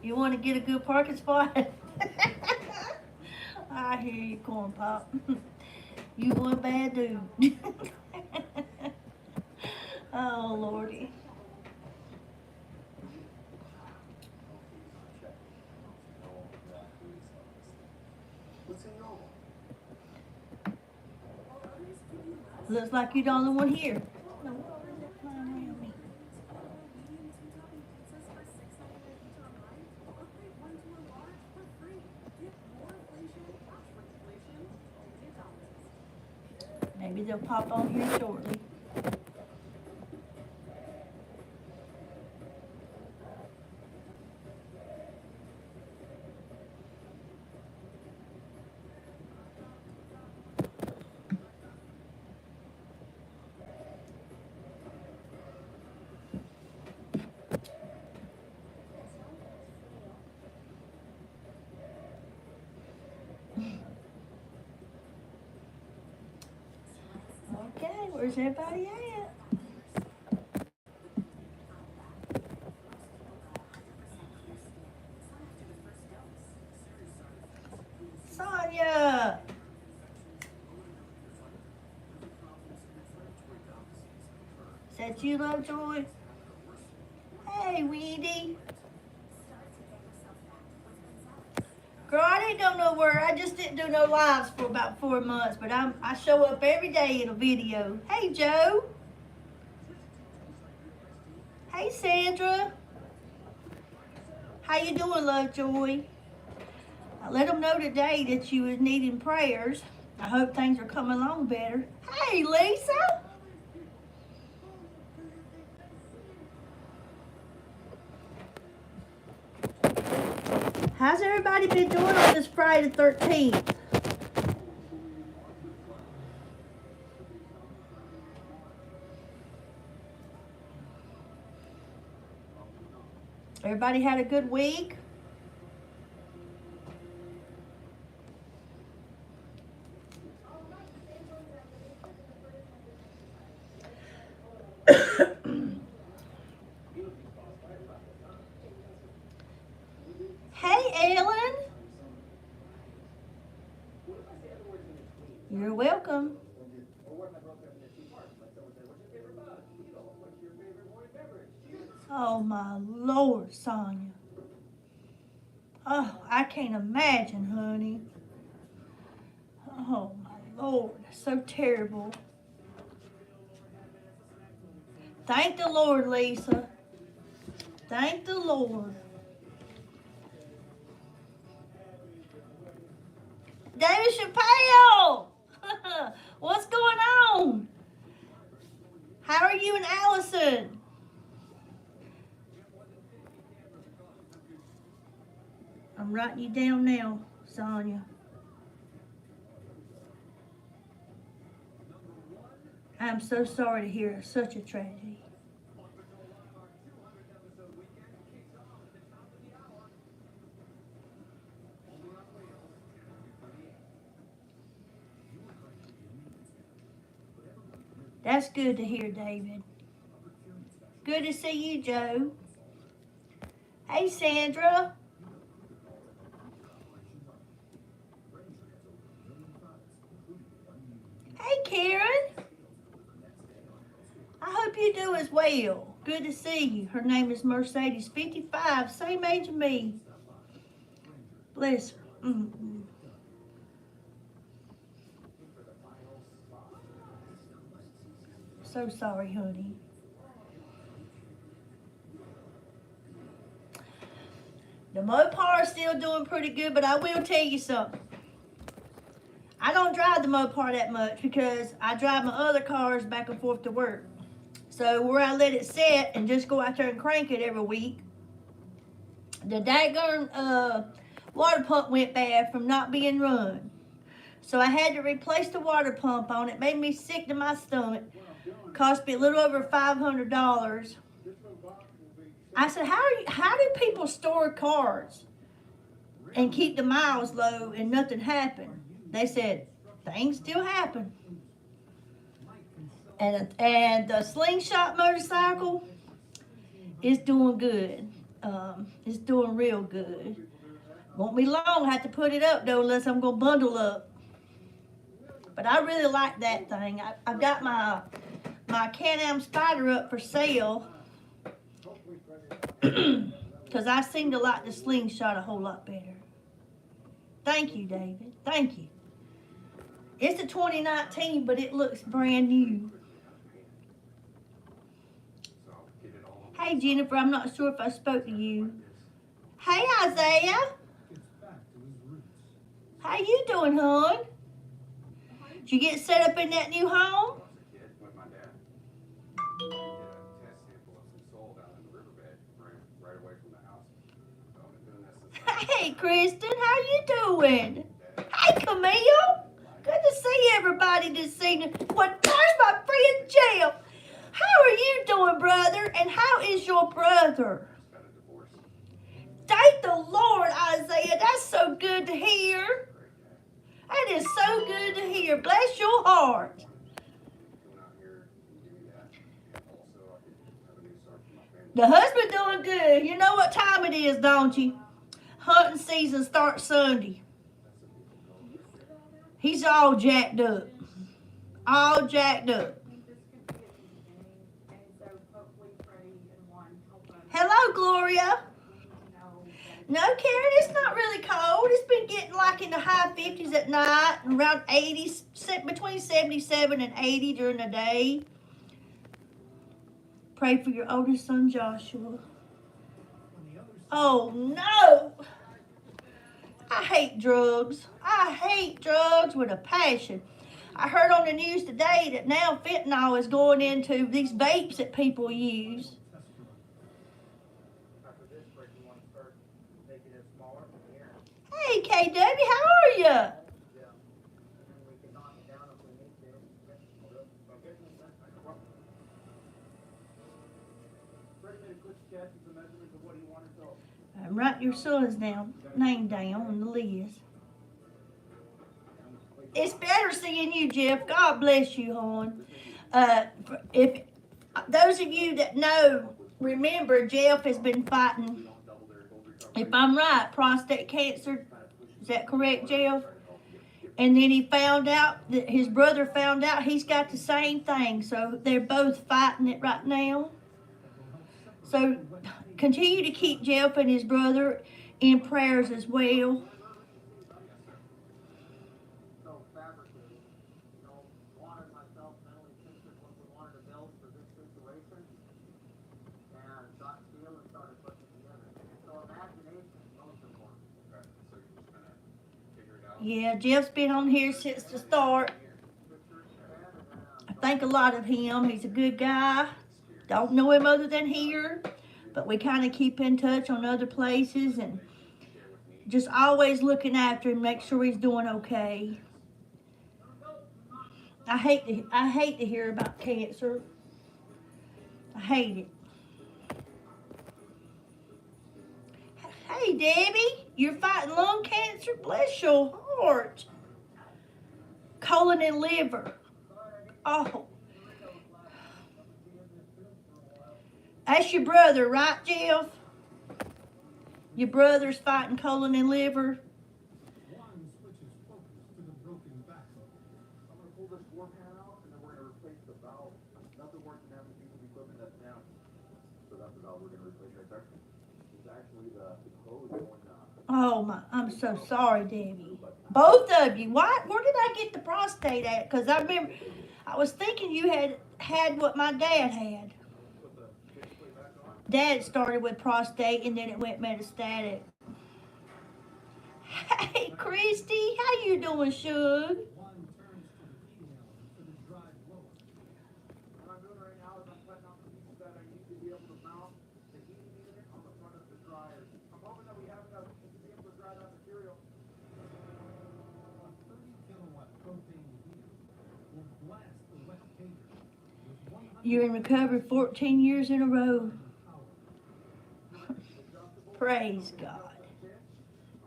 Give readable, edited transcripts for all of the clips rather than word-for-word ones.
You want to get a good parking spot? I hear you, Corn Pop. You one bad dude. Oh, Lordy. Looks like you're the only one here. Maybe they'll pop on here shortly. Okay, where's everybody at? Sonia! Is that you, Lovejoy? Hey, Weedy. Girl, I didn't go nowhere. I just didn't do no lives for about 4 months, but I show up every day in a video. Hey, Joe. Hey, Sandra. How you doing, Lovejoy? I let them know today that you was needing prayers. I hope things are coming along better. Hey, Lisa. How's everybody been doing on this Friday the 13th? Everybody had a good week? Hey, Ellen. You're welcome. Oh, my Lord, Sonia. Oh, I can't imagine, honey. Oh, my Lord. So terrible. Thank the Lord, Lisa. Thank the Lord. David Chappelle! What's going on? How are you and Allison? I'm writing you down now, Sonia. I'm so sorry to hear such a tragedy. That's good to hear, David. Good to see you, Joe. Hey, Sandra. Hey, Karen. I hope you do as well. Good to see you. Her name is Mercedes, 55, same age as me. Bless her. So sorry, honey. The Mopar is still doing pretty good, but I will tell you something. I don't drive the Mopar that much because I drive my other cars back and forth to work. So where I let it sit and just go out there and crank it every week, the daggone water pump went bad from not being run. So I had to replace the water pump on it. Made me sick to my stomach. Cost me a little over $500. I said, how do people store cars and keep the miles low and nothing happened? They said, things still happen. And the slingshot motorcycle, It's doing good. It's doing real good. Won't be long. I have to put it up though, unless I'm gonna bundle up. But I really like that thing. I've got my Can-Am Spider up for sale because I seem to like the slingshot a whole lot better. Thank you, David. Thank you. It's a 2019, but it looks brand new. Hey, Jennifer, I'm not sure if I spoke to you. Hey, Isaiah. How you doing, hon? Did you get set up in that new home? Hey, Kristen, how you doing? Hey, Camille. Good to see everybody this evening. Well, there's my friend Jeff. How are you doing, brother? And how is your brother? Thank the Lord, Isaiah. That's so good to hear. That is so good to hear. Bless your heart. The husband doing good. You know what time it is, don't you? Hunting season starts Sunday. He's all jacked up. All jacked up. Hello, Gloria. No, Karen, it's not really cold. It's been getting like in the high 50s at night and around 80, between 77 and 80 during the day. Pray for your oldest son, Joshua. Oh, no. I hate drugs. I hate drugs with a passion. I heard on the news today that now fentanyl is going into these vapes that people use. Hey, KW, how are you? Write your son's name down on the list. It's better seeing you, Jeff. God bless you, hon. If those of you that know, remember, Jeff has been fighting, if I'm right, prostate cancer. Is that correct, Jeff? And then he found out that his brother found out he's got the same thing. So they're both fighting it right now. So continue to keep Jeff and his brother in prayers as well. Yeah, Jeff's been on here since the start. I think a lot of him. He's a good guy. Don't know him other than here, but we kind of keep in touch on other places and just always looking after him, make sure he's doing okay. I hate to hear about cancer. I hate it. Hey, Debbie, you're fighting lung cancer? Bless your heart. Colon and liver. Oh. That's your brother, right, Jeff? Your brother's fighting colon and liver. Oh my, I'm so sorry, Debbie. Both of you. Why? Where did I get the prostate at? Because I remember, I was thinking you had what my dad had. Dad started with prostate and then it went metastatic. Hey, Christy, how you doing, Shug? You're in recovery 14 years in a row. Praise God.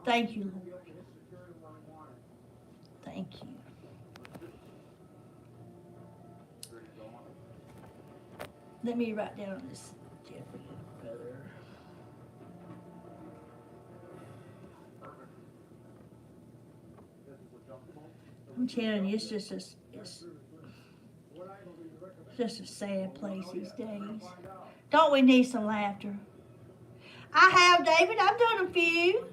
Thank you, Lord. Thank you. Let me write down this. I'm telling you, it's just a sad place these days. Don't we need some laughter? I have, David. I've done a few.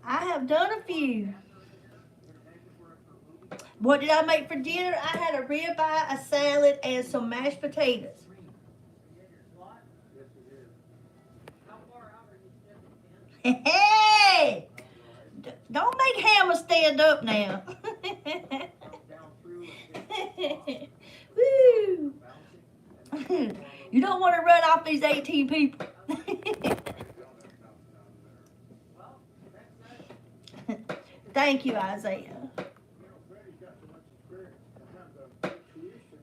I have done a few. What did I make for dinner? I had a ribeye, a salad, and some mashed potatoes. Hey! Don't make Hammer stand up now. Woo! You don't want to run off these 18 people. Thank you, Isaiah.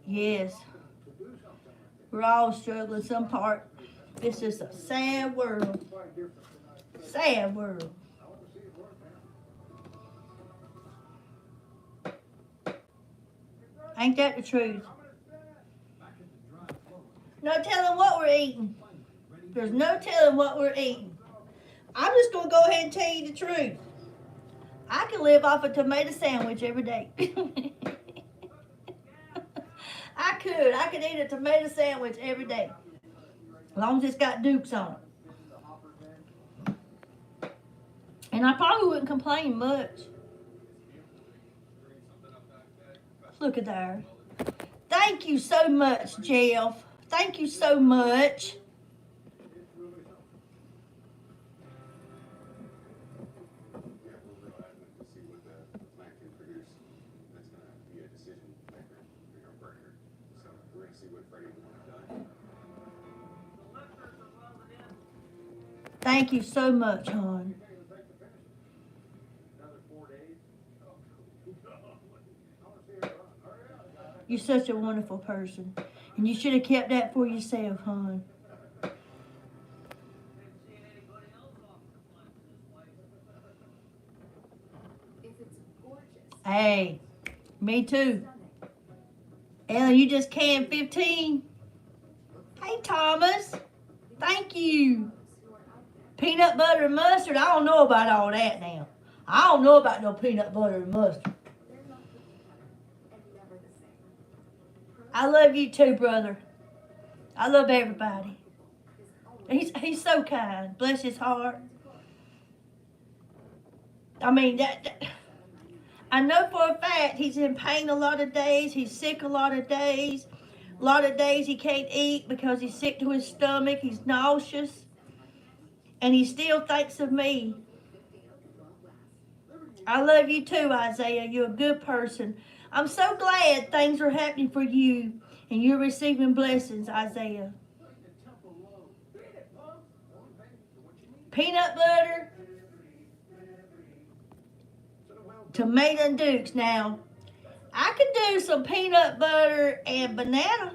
Yes. We're all struggling some part. It's just a sad world. Sad world. Ain't that the truth? No telling what we're eating. There's no telling what we're eating. I'm just going to go ahead and tell you the truth. I can live off a tomato sandwich every day. I could eat a tomato sandwich every day. As long as it's got Dukes on it. And I probably wouldn't complain much. Look at there. Thank you so much, Jeff. Thank you so much. Thank you so much, hon. You're such a wonderful person. And you should have kept that for yourself, hon. Hey, me too. Ellen, you just canned 15. Hey, Thomas. Thank you. Peanut butter and mustard. I don't know about all that now. I don't know about no peanut butter and mustard. I love you too, brother. I love everybody. He's so kind. Bless his heart. I mean, I know for a fact he's in pain a lot of days. He's sick a lot of days. A lot of days he can't eat because he's sick to his stomach. He's nauseous. And he still thinks of me. I love you too, Isaiah. You're a good person. I'm so glad things are happening for you and you're receiving blessings, Isaiah. Peanut butter, tomato and Dukes. Now, I could do some peanut butter and banana.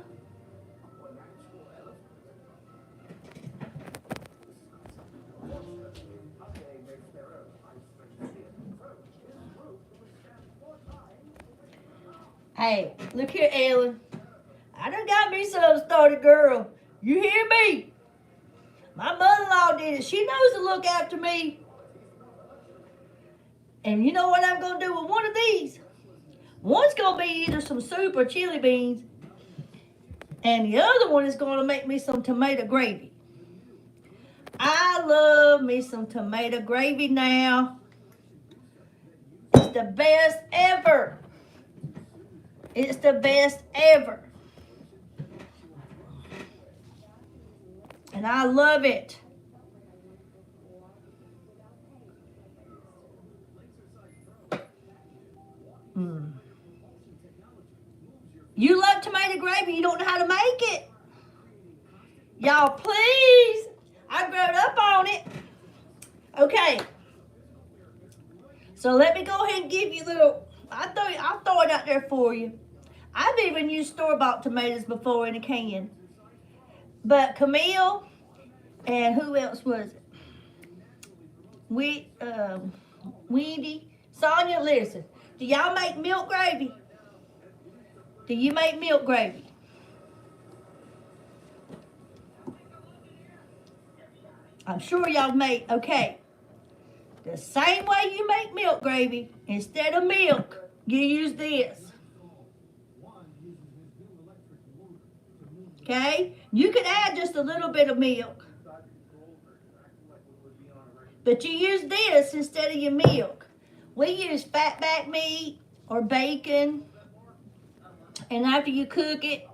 Hey, look here, Ellen. I done got me some started, girl. You hear me? My mother-in-law did it. She knows to look after me. And you know what I'm going to do with one of these? One's going to be either some soup or chili beans. And the other one is going to make me some tomato gravy. I love me some tomato gravy now. It's the best ever. It's the best ever. And I love it. You love tomato gravy, you don't know how to make it. Y'all, please. I grew up on it. Okay. So let me go ahead and give you a little, I'll throw it out there for you. I've even used store-bought tomatoes before in a can. But Camille and who else was it? Wendy, Sonia, listen. Do y'all make milk gravy? Do you make milk gravy? I'm sure y'all make, okay. The same way you make milk gravy, instead of milk, you use this. Okay? You could add just a little bit of milk. But you use this instead of your milk. We use fatback meat or bacon. And after you cook it,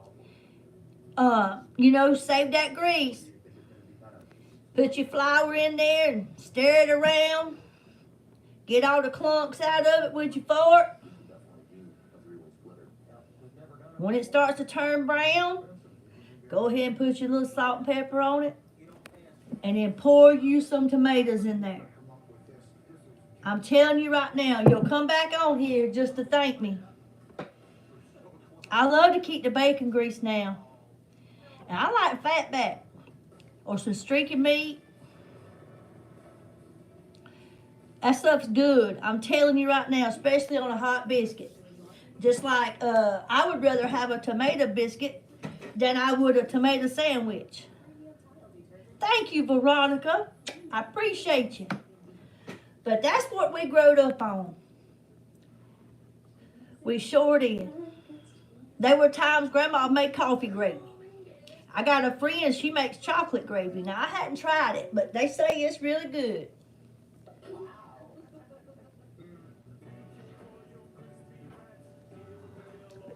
save that grease. Put your flour in there and stir it around. Get all the clumps out of it with your fork. When it starts to turn brown, go ahead and put your little salt and pepper on it. And then pour you some tomatoes in there. I'm telling you right now, you'll come back on here just to thank me. I love to keep the bacon grease now. And I like fatback or some streaky meat. That stuff's good. I'm telling you right now, especially on a hot biscuit. Just like I would rather have a tomato biscuit than I would a tomato sandwich. Thank you, Veronica. I appreciate you. But that's what we growed up on. We sure did. There were times Grandma made coffee gravy. I got a friend, she makes chocolate gravy. Now, I hadn't tried it, but they say it's really good.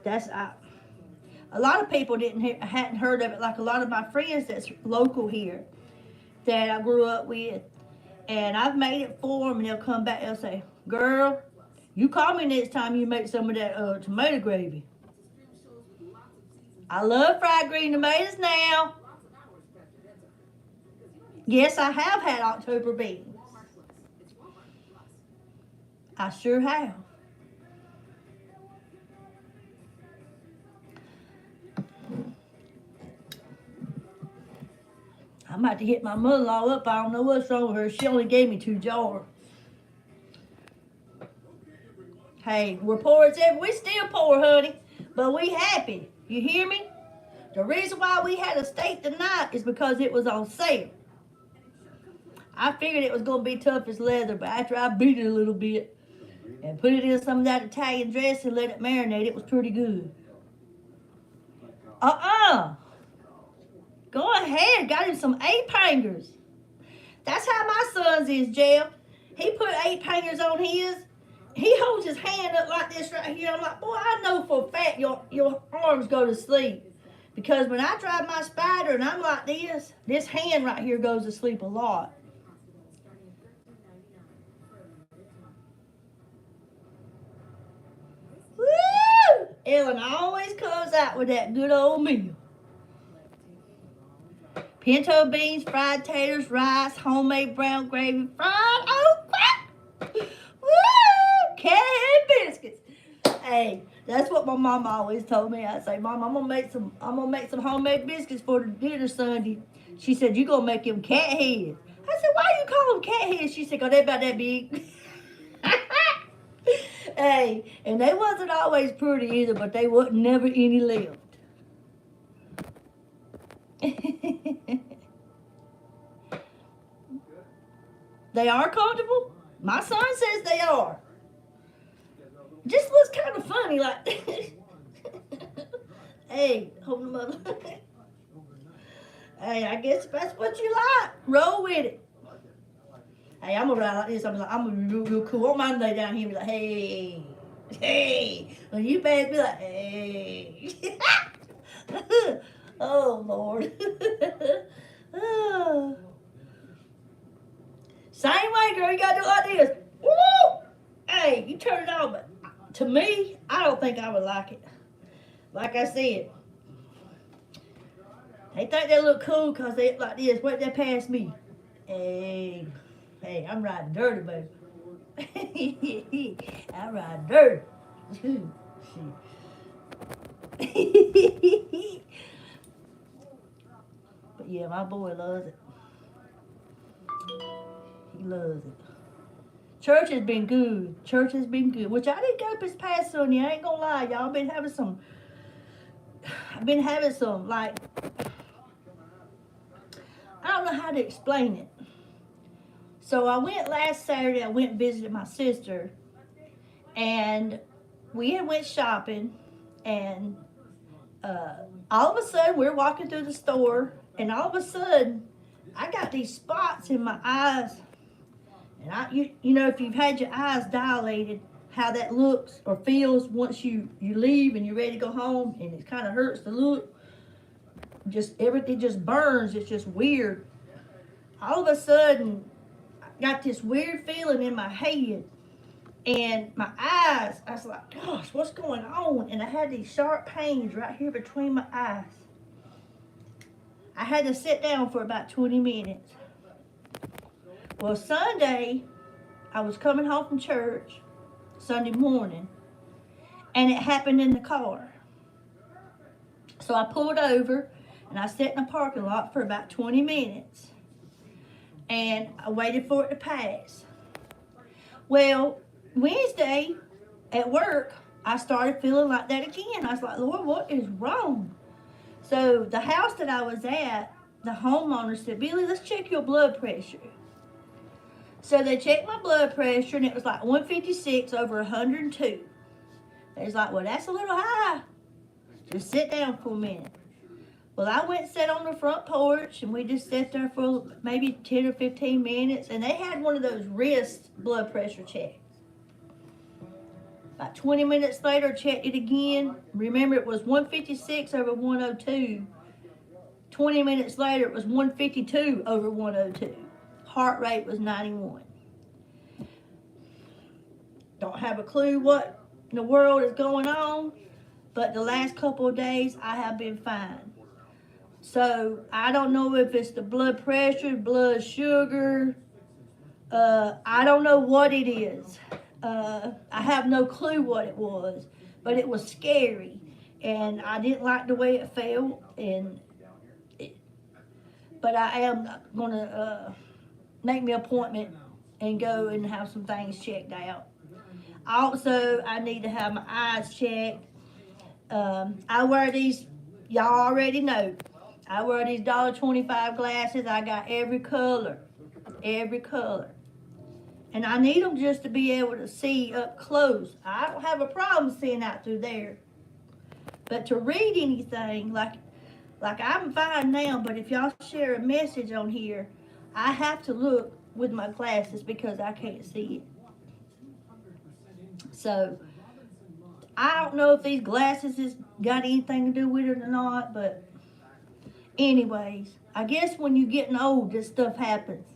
That's a lot of people hadn't heard of it, like a lot of my friends that's local here that I grew up with. And I've made it for them, and they'll come back, they'll say, girl, you call me next time you make some of that tomato gravy. I love fried green tomatoes now. Yes, I have had October beans. I sure have. I'm about to hit my mother-in-law up. I don't know what's wrong with her. She only gave me 2 jars. Hey, we're poor as ever. We still poor, honey. But we happy. You hear me? The reason why we had a steak tonight is because it was on sale. I figured it was going to be tough as leather, but after I beat it a little bit and put it in some of that Italian dressing and let it marinate, it was pretty good. Go ahead. Got him some 8-pounders. That's how my son's is, Jeff. He put 8-pounders on his. He holds his hand up like this right here. I'm like, boy, I know for a fact your arms go to sleep. Because when I drive my Spider and I'm like this hand right here goes to sleep a lot. Woo! Ellen always comes out with that good old meal. Pinto beans, fried taters, rice, homemade brown gravy, fried crap! Woo! Canned biscuits. Hey, that's what my mama always told me. I'd say, Mom, I'm gonna make some homemade biscuits for the dinner Sunday. She said, you gonna make them cat heads. I said, why you call them cat heads? She said, 'cause they about that big. Hey, and they wasn't always pretty either, but they wasn't never any left. They are comfortable? My son says they are. Just looks kind of funny, like. Hey, hold them up. Hey, I guess if that's what you like, roll with it. Hey, I'm gonna ride like this. I'm gonna be real cool. I don't mind lay down here and be like, hey, hey. When you bad, be like, hey. Oh, Lord. Oh. Same way, girl. You gotta do it like this. Woo! Hey, you turn it on, but to me, I don't think I would like it. Like I said, they think they look cool because they like this. Wait, they pass me. Hey, I'm riding dirty, baby. I'm riding dirty. But yeah, my boy loves it. He loves it. Church has been good. Church has been good. Which I didn't go this past Sunday. I ain't gonna lie, y'all. I've been having some, like, I don't know how to explain it. So I went last Saturday, I went and visited my sister. And we had went shopping, and all of a sudden we're walking through the store, and all of a sudden I got these spots in my eyes. And you know, if you've had your eyes dilated, how that looks or feels once you leave and you're ready to go home, and it kind of hurts to look. Just everything just burns. It's just weird. All of a sudden, I got this weird feeling in my head, and my eyes. I was like, "Gosh, what's going on?" And I had these sharp pains right here between my eyes. I had to sit down for about 20 minutes. Well, Sunday, I was coming home from church, Sunday morning, and it happened in the car. So I pulled over, and I sat in the parking lot for about 20 minutes, and I waited for it to pass. Well, Wednesday at work, I started feeling like that again. I was like, Lord, what is wrong? So the house that I was at, the homeowner said, Billy, let's check your blood pressure. So they checked my blood pressure, and it was like 156 over 102. They was like, well, that's a little high. Just sit down for a minute. Well, I went and sat on the front porch, and we just sat there for maybe 10 or 15 minutes, and they had one of those wrist blood pressure checks. About 20 minutes later, checked it again. Remember, it was 156 over 102. 20 minutes later, it was 152 over 102. Heart rate was 91. Don't have a clue what in the world is going on, but the last couple of days, I have been fine. So, I don't know if it's the blood pressure, blood sugar. I don't know what it is. I have no clue what it was, but it was scary, and I didn't like the way it felt. But I am going to make me an appointment and go and have some things checked out. Also, I need to have my eyes checked. I wear these, y'all already know, I wear these $1.25 glasses. I got every color. And I need them just to be able to see up close. I don't have a problem seeing out through there. But to read anything, like I'm fine now, but if y'all share a message on here, I have to look with my glasses because I can't see it. So, I don't know if these glasses has got anything to do with it or not, but anyways, I guess when you're getting old, this stuff happens.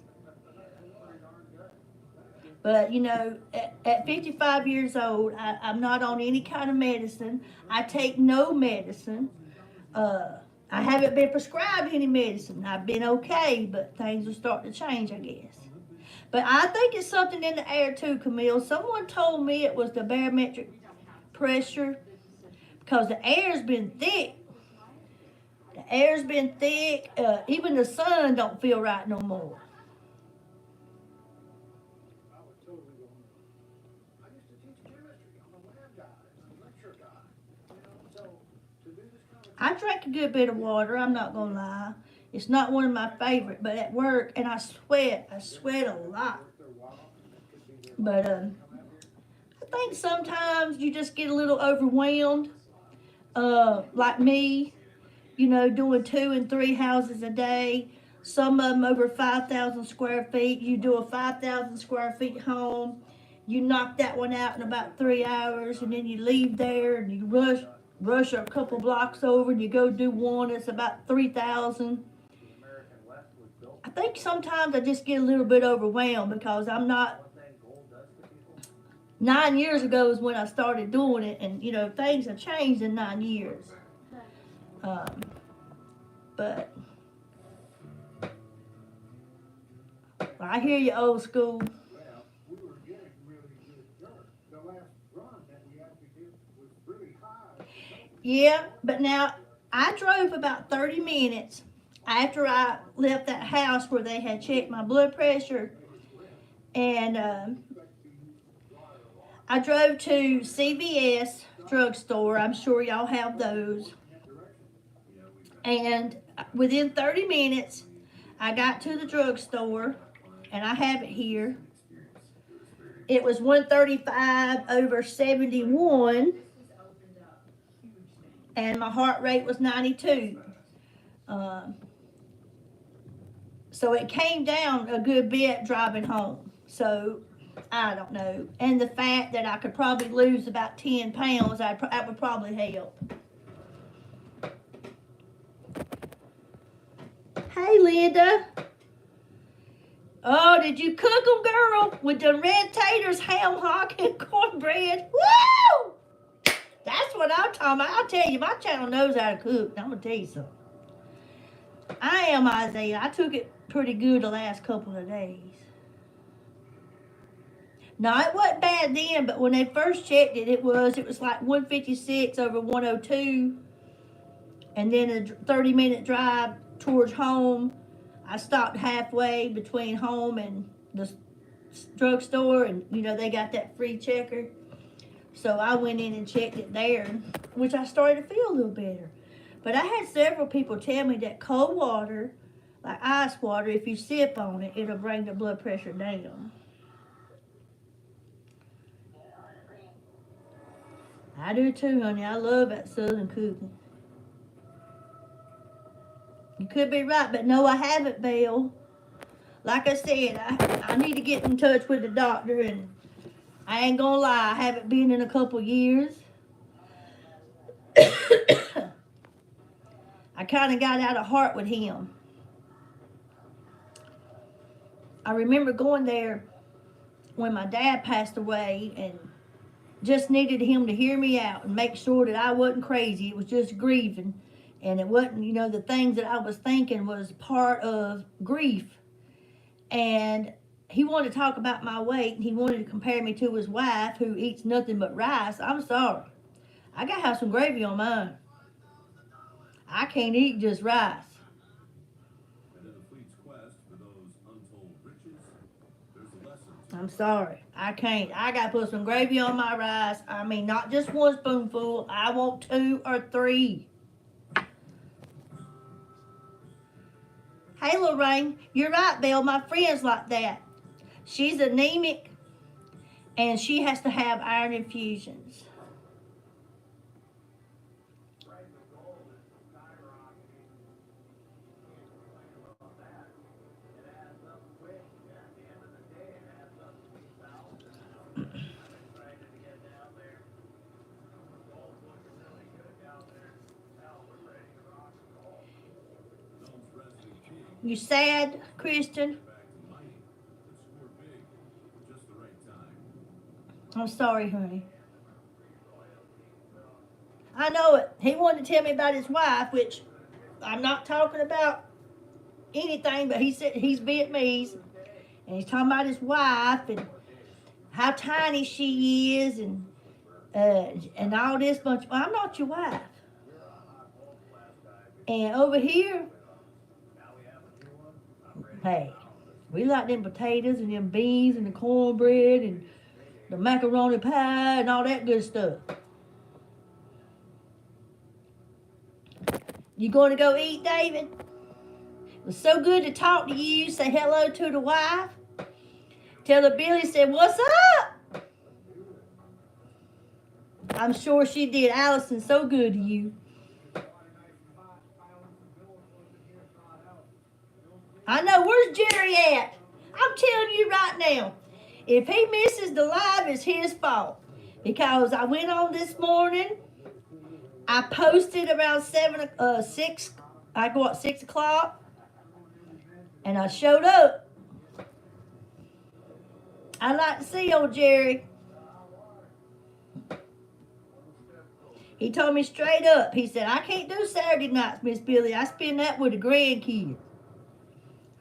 But, you know, at 55 years old, I'm not on any kind of medicine. I take no medicine. I haven't been prescribed any medicine. I've been okay, but things are starting to change, I guess. But I think it's something in the air too, Camille. Someone told me it was the barometric pressure because the air's been thick. Even the sun don't feel right no more. I drank a good bit of water, I'm not going to lie. It's not one of my favorite, but at work, and I sweat a lot. But I think sometimes you just get a little overwhelmed, like me, you know, doing 2 and 3 houses a day. Some of them over 5,000 square feet. You do a 5,000 square feet home. You knock that one out in about 3 hours, and then you leave there and you rush a couple blocks over, and you go do one that's about 3,000. I think sometimes I just get a little bit overwhelmed because I'm not. 9 years ago is when I started doing it, and you know things have changed in 9 years. But I hear you, old school. Yeah, but now I drove about 30 minutes after I left that house where they had checked my blood pressure, and I drove to CVS drugstore. I'm sure y'all have those. And within 30 minutes, I got to the drugstore, and I have it here. It was 135/71, and my heart rate was 92. So it came down a good bit driving home. So I don't know. And the fact that I could probably lose about 10 pounds, that would probably help. Hey, Linda. Oh, did you cook them, girl? With the red taters, ham hock, and cornbread? Woo! That's what I'm talking about. I'll tell you, my channel knows how to cook. I'm going to tell you something. I am Isaiah. I took it pretty good the last couple of days. No, it wasn't bad then, but when they first checked it, it was like 156/102. And then a 30-minute drive towards home. I stopped halfway between home and the drugstore, and they got that free checker. So I went in and checked it there, which I started to feel a little better. But I had several people tell me that cold water, like ice water, if you sip on it, it'll bring the blood pressure down. I do too, honey. I love that Southern cooking. You could be right, but no, I haven't, Bill. Like I said, I need to get in touch with the doctor, and I ain't gonna lie, I haven't been in a couple years. I kind of got out of heart with him. I remember going there when my dad passed away and just needed him to hear me out and make sure that I wasn't crazy. It was just grieving. And it wasn't, the things that I was thinking was part of grief. And he wanted to talk about my weight, and he wanted to compare me to his wife who eats nothing but rice. I'm sorry. I got to have some gravy on mine. I can't eat just rice. I'm sorry. I can't. I got to put some gravy on my rice. I mean, not just one spoonful. I want 2 or 3. Hey, Lorraine, you're right, Bill. My friend's like that. She's anemic, and she has to have iron infusions. You sad, Christian? I'm sorry, honey. I know it. He wanted to tell me about his wife, which I'm not talking about anything, but he said he's Vietnamese, and he's talking about his wife and how tiny she is, and all this bunch. Well, I'm not your wife. And over here, hey, we like them potatoes and them beans and the cornbread and the macaroni pie and all that good stuff. You going to go eat, David? It was so good to talk to you. Say hello to the wife. Tell her Billy said, "What's up?" I'm sure she did. Allison's so good to you. I know. Where's Jerry at? I'm telling you right now, if he misses the live, it's his fault. Because I went on this morning. I posted around 6. I go at 6 o'clock, and I showed up. I'd like to see old Jerry. He told me straight up. He said, "I can't do Saturday nights, Miss Billy. I spend that with the grandkids."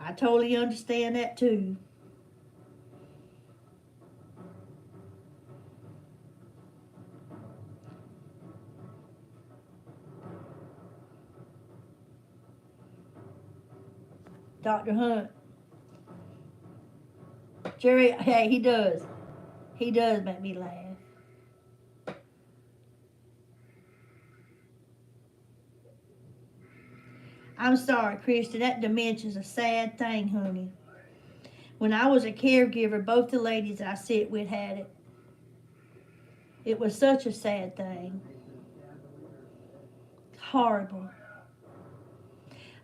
I totally understand that too. Dr. Hunt. Jerry, hey, he does. He does make me laugh. I'm sorry, Christy. That dementia's a sad thing, honey. When I was a caregiver, both the ladies I sit with had it. It was such a sad thing. Horrible.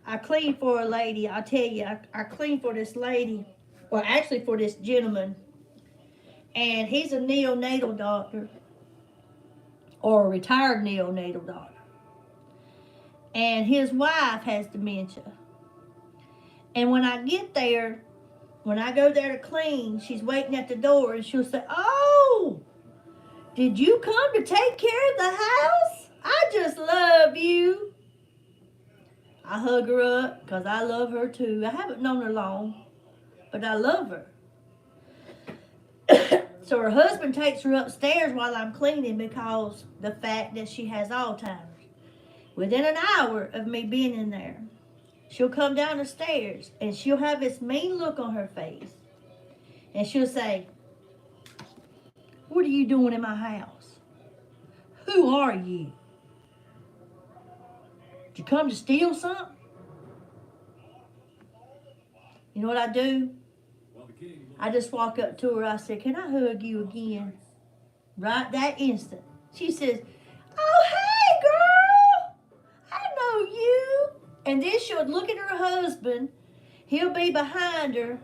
I cleaned for a lady. I'll tell you, I cleaned for this lady. Well, actually for this gentleman. And he's a neonatal doctor. Or a retired neonatal doctor. And his wife has dementia. And when I get there, when I go there to clean, she's waiting at the door and she'll say, "Oh, did you come to take care of the house? I just love you." I hug her up because I love her too. I haven't known her long, but I love her. So her husband takes her upstairs while I'm cleaning because the fact that she has Alzheimer's. Within an hour of me being in there, she'll come down the stairs and she'll have this mean look on her face. And she'll say, "What are you doing in my house? Who are you? Did you come to steal something?" You know what I do? I just walk up to her. I said, "Can I hug you again?" Right that instant. She says, "Oh, hey, girl. I know you." And then she'll look at her husband. He'll be behind her.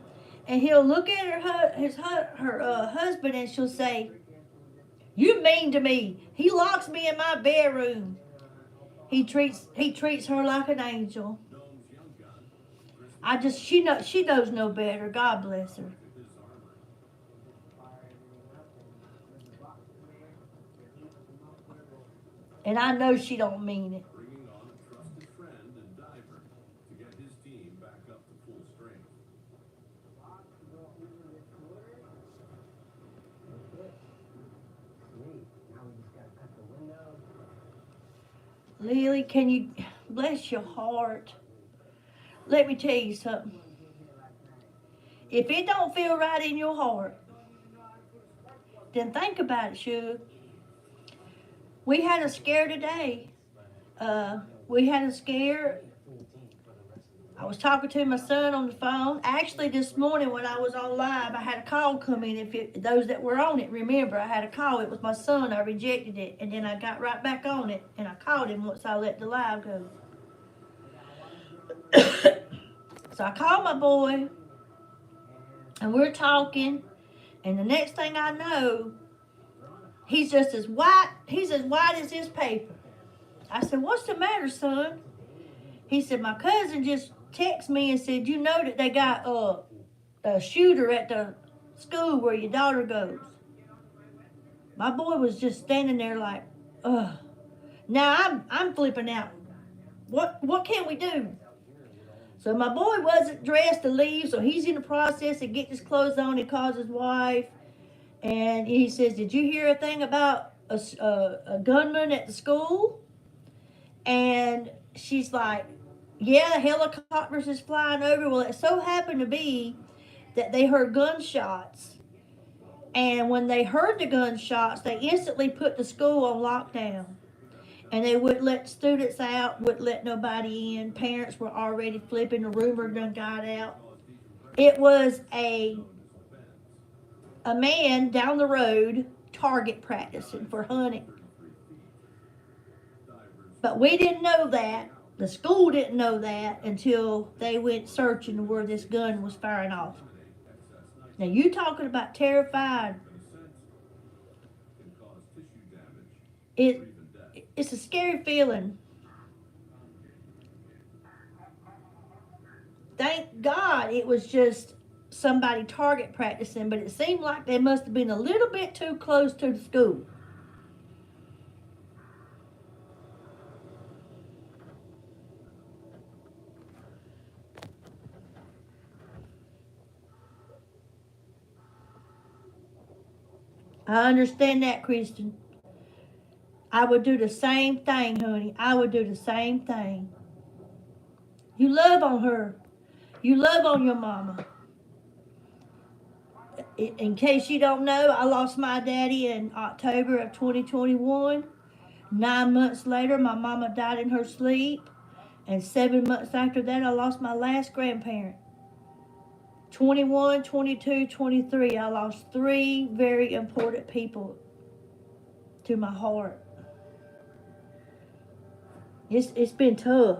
And he'll look at her husband and she'll say, "You mean to me. He locks me in my bedroom." He treats her like an angel. She knows no better. God bless her. And I know she don't mean it. Lily, can you bless your heart? Let me tell you something. If it don't feel right in your heart, then think about it, sugar. We had a scare today. We had a scare. I was talking to my son on the phone. Actually, this morning when I was on live, I had a call come in. Those that were on it, remember, I had a call. It was my son. I rejected it. And then I got right back on it. And I called him once I let the live go. So I called my boy. And we're talking. And the next thing I know, he's just as white. He's as white as this paper. I said, "What's the matter, son?" He said, "My cousin just texted me and said, you know that they got a shooter at the school where your daughter goes." My boy was just standing there like, ugh. Now I'm flipping out. What can we do? So my boy wasn't dressed to leave, so he's in the process of getting his clothes on. He calls his wife, and he says, "Did you hear a thing about a gunman at the school?" And she's like, "Yeah, helicopters is flying over." Well, it so happened to be that they heard gunshots. And when they heard the gunshots, they instantly put the school on lockdown. And they wouldn't let students out, wouldn't let nobody in. Parents were already flipping. The rumor done got out. It was a man down the road target practicing for hunting. But we didn't know that. The school didn't know that until they went searching where this gun was firing off. Now you talking about terrified. It's a scary feeling. Thank God it was just somebody target practicing, but it seemed like they must have been a little bit too close to the school. I understand that, Kristen. I would do the same thing, honey. I would do the same thing. You love on her. You love on your mama. In case you don't know, I lost my daddy in October of 2021. 9 months later, my mama died in her sleep. And 7 months after that, I lost my last grandparent. 21, 22, 23. I lost 3 very important people to my heart. It's been tough.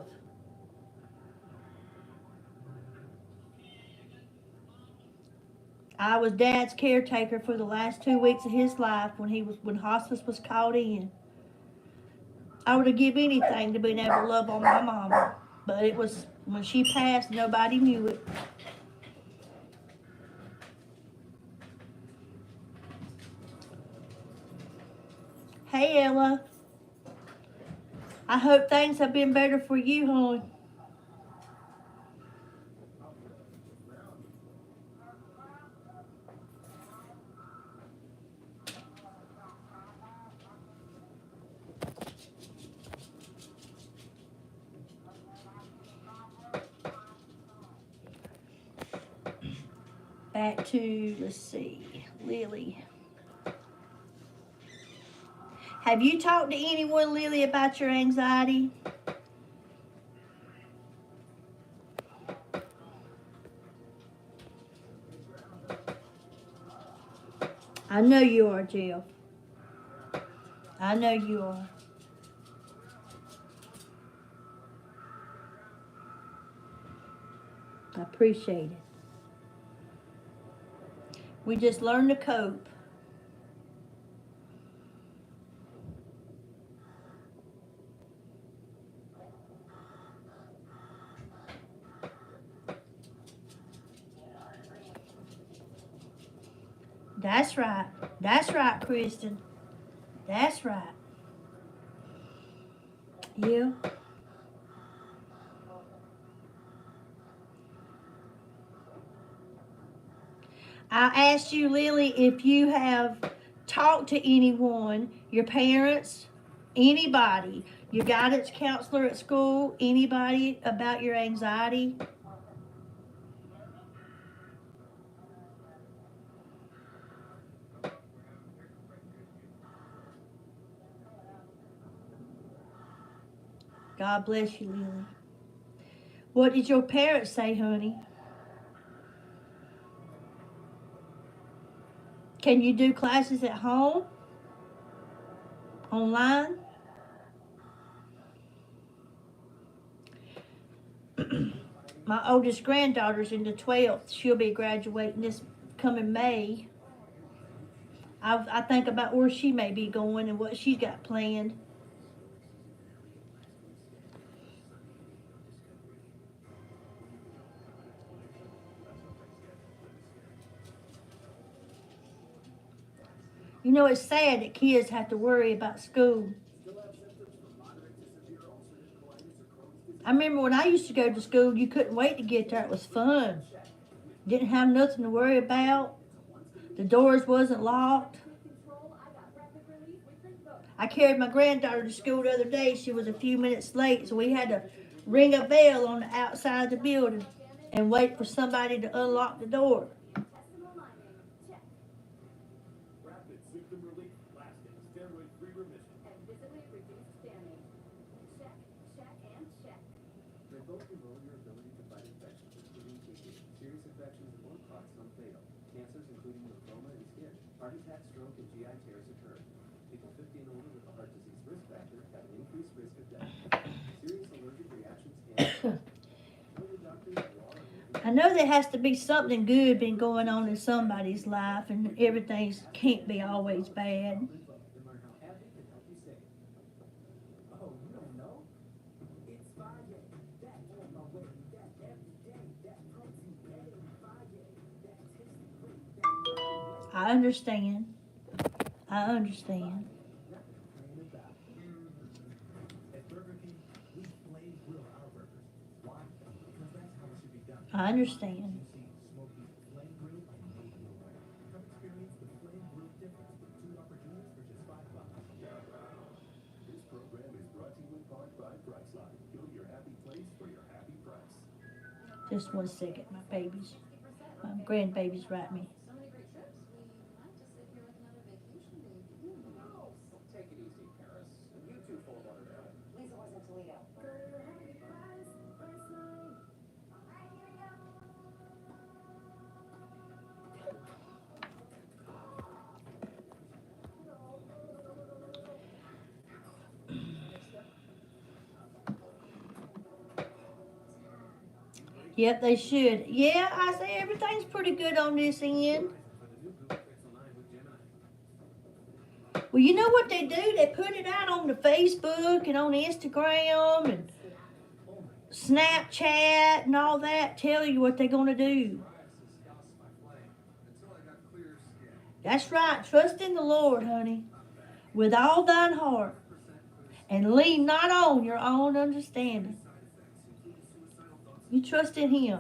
I was Dad's caretaker for the last 2 weeks of his life when hospice was called in. I would have given anything to be able to love on my mama, but it was when she passed, nobody knew it. Hey Ella, I hope things have been better for you, hon. Back to, let's see, Lily. Have you talked to anyone, Lily, about your anxiety? I know you are, Jill. I know you are. I appreciate it. We just learn to cope. That's right. That's right, Kristen. That's right. Yeah. I asked you, Lily, if you have talked to anyone, your parents, anybody, your guidance counselor at school, anybody about your anxiety. God bless you, Lily. What did your parents say, honey? Can you do classes at home? Online? My oldest granddaughter's in the 12th. She'll be graduating this coming May. I think about where she may be going and what she's got planned. You know, it's sad that kids have to worry about school. I remember when I used to go to school, you couldn't wait to get there. It was fun. Didn't have nothing to worry about. The doors wasn't locked. I carried my granddaughter to school the other day. She was a few minutes late, so we had to ring a bell on the outside of the building and wait for somebody to unlock the door. I know there has to be something good been going on in somebody's life, and everything can't be always bad. I understand. I understand. I understand. Just 1 second, my grandbabies write me. Yep, they should. Yeah, I say everything's pretty good on this end. Well, you know what they do? They put it out on the Facebook and on Instagram and Snapchat and all that. Tell you what they're going to do. That's right. Trust in the Lord, honey, with all thine heart, and lean not on your own understanding. You trust in Him.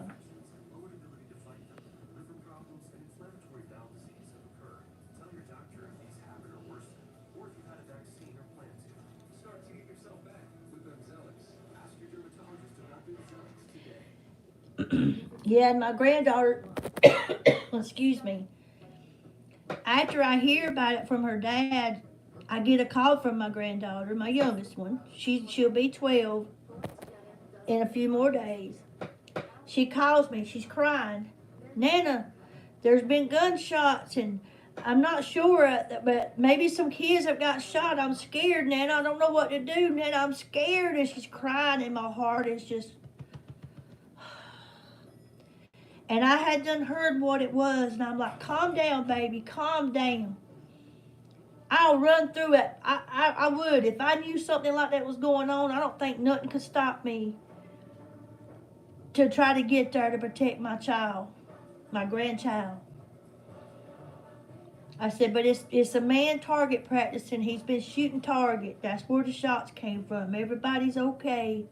Yeah, and my granddaughter, excuse me, after I hear about it from her dad, I get a call from my granddaughter, my youngest one. She'll be 12 in a few more days. She calls me. She's crying. Nana, there's been gunshots, and I'm not sure, but maybe some kids have got shot. I'm scared, Nana. I don't know what to do, Nana. I'm scared. And she's crying, and my heart is just... And I had done heard what it was, and I'm like, calm down, baby, calm down. I'll run through it. I would. If I knew something like that was going on, I don't think nothing could stop me to try to get there to protect my child, my grandchild. I said, but it's a man target practice, and he's been shooting target. That's where the shots came from. Everybody's okay.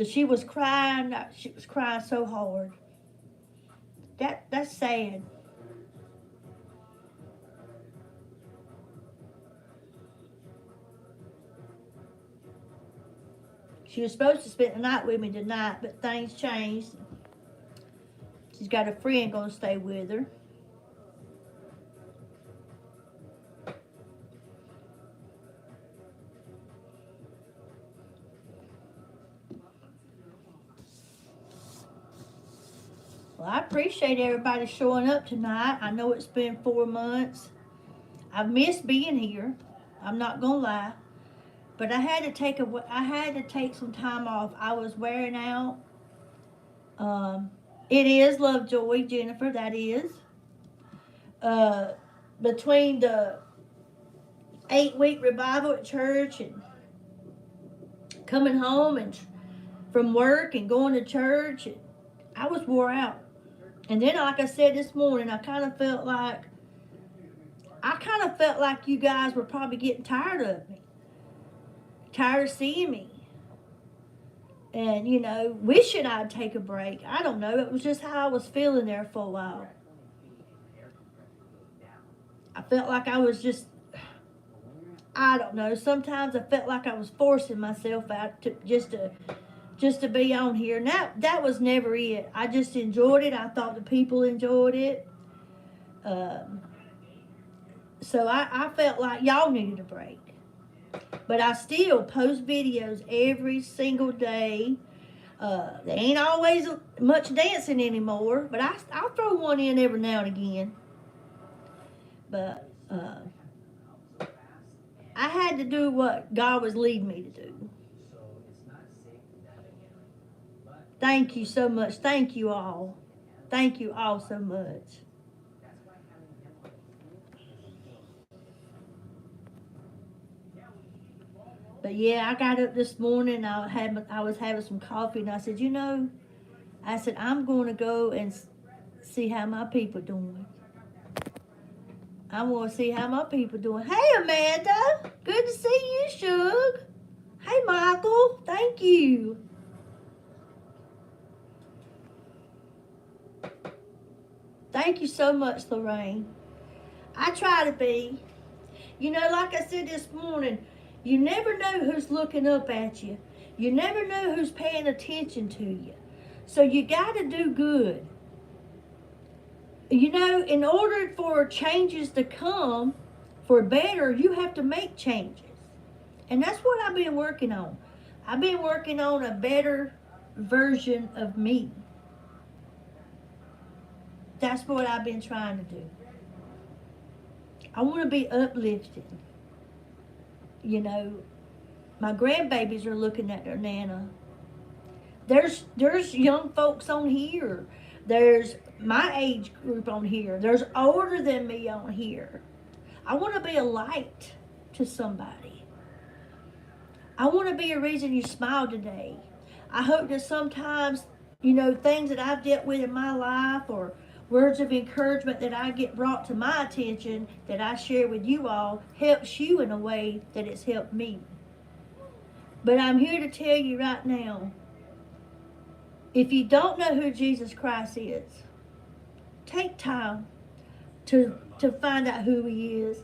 She was crying. She was crying so hard. That's sad. She was supposed to spend the night with me tonight, but things changed. She's got a friend going to stay with her. Well, I appreciate everybody showing up tonight. I know it's been 4 months. I've missed being here. I'm not gonna lie, but I had to take some time off. I was wearing out. It is Lovejoy, Jennifer. That is. Between the 8-week revival at church and coming home and from work and going to church, I was wore out. And then, like I said this morning, I kind of felt like you guys were probably getting tired of me, tired of seeing me, and wishing I'd take a break. I don't know. It was just how I was feeling there for a while. I felt like I was I don't know. Sometimes I felt like I was forcing myself out to just to be on here. And that was never it. I just enjoyed it. I thought the people enjoyed it. So I felt like y'all needed a break. But I still post videos every single day. There ain't always much dancing anymore, but I'll throw one in every now and again. But I had to do what God was leading me to do. Thank you so much. Thank you all. Thank you all so much. But yeah, I got up this morning. I was having some coffee, and I said, I'm going to go and see how my people doing. I want to see how my people doing. Hey, Amanda. Good to see you, Shug. Hey, Michael. Thank you. Thank you so much, Lorraine. I try to be. Like I said this morning, you never know who's looking up at you. You never know who's paying attention to you. So you got to do good. In order for changes to come for better, you have to make changes. And that's what I've been working on. I've been working on a better version of me. That's what I've been trying to do. I want to be uplifted. My grandbabies are looking at their Nana. There's young folks on here. There's my age group on here. There's older than me on here. I want to be a light to somebody. I want to be a reason you smile today. I hope that sometimes, things that I've dealt with in my life or words of encouragement that I get brought to my attention that I share with you all helps you in a way that it's helped me. But I'm here to tell you right now, if you don't know who Jesus Christ is, take time to find out who he is.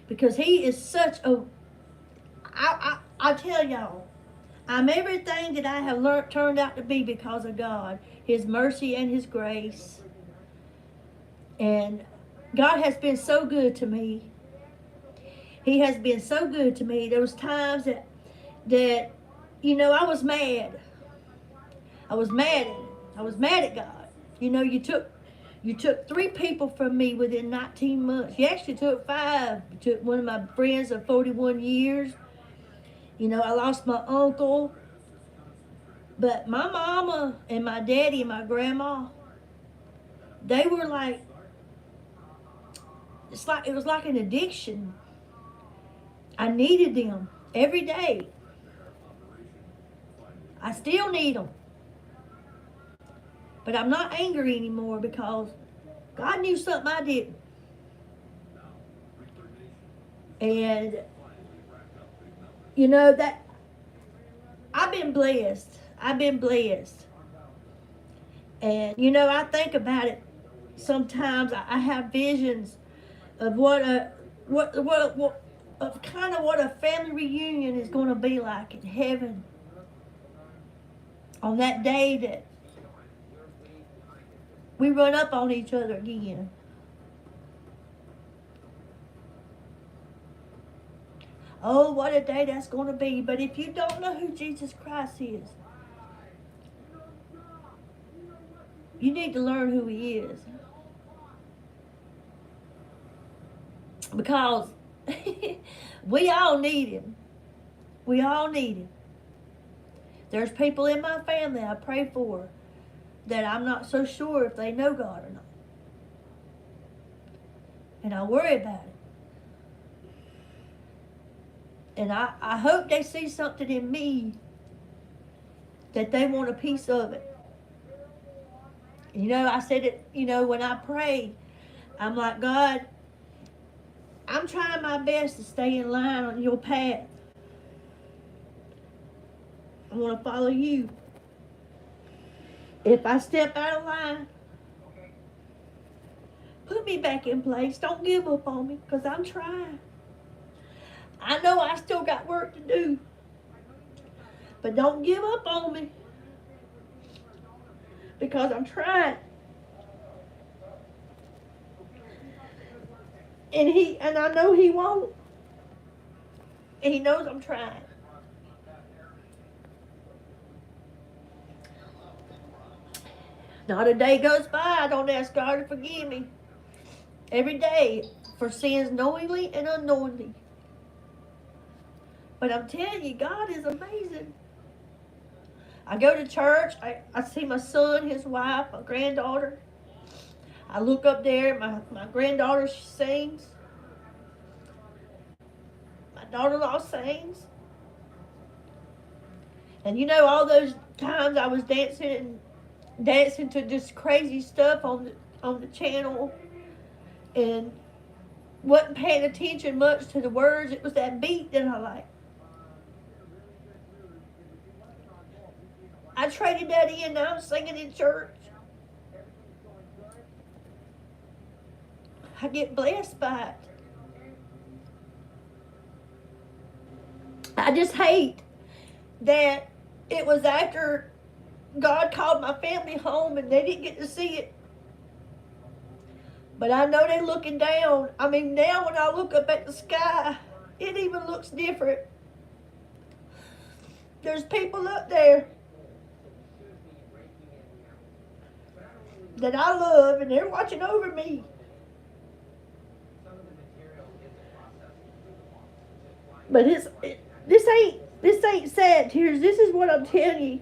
Because he is such a... I tell y'all, I'm everything that I have learned turned out to be because of God. His mercy and his grace. And God has been so good to me. He has been so good to me. There was times that I was mad. I was mad at him. I was mad at God. You took 3 people from me within 19 months. You actually took 5. You took one of my friends of 41 years. I lost my uncle. But my mama and my daddy and my grandma, they were like, it was like an addiction. I needed them every day. I still need them. But I'm not angry anymore because God knew something I didn't. And, that I've been blessed. I've been blessed. And, I think about it. Sometimes I have visions of what a family reunion is going to be like in heaven. On that day that we run up on each other again. Oh, what a day that's going to be. But if you don't know who Jesus Christ is, you need to learn who he is. Because we all need him. We all need him. There's people in my family I pray for that I'm not so sure if they know God or not. And I worry about it. And I hope they see something in me that they want a piece of it. I said it, when I pray, I'm like, God, I'm trying my best to stay in line on your path. I want to follow you. If I step out of line, put me back in place. Don't give up on me because I'm trying. I know I still got work to do. But don't give up on me because I'm trying. And I know he won't. And he knows I'm trying. Not a day goes by I don't ask God to forgive me. Every day for sins knowingly and unknowingly. But I'm telling you, God is amazing. I go to church. I see my son, his wife, my granddaughter. I look up there. My granddaughter, she sings. My daughter-in-law sings. And all those times I was dancing to just crazy stuff on the channel and wasn't paying attention much to the words. It was that beat that I liked. I traded that in. Now I'm singing in church. I get blessed by it. I just hate that it was after God called my family home and they didn't get to see it. But I know they're looking down. I mean, now when I look up at the sky, it even looks different. There's people up there that I love and they're watching over me. But this ain't sad tears. This is what I'm telling you.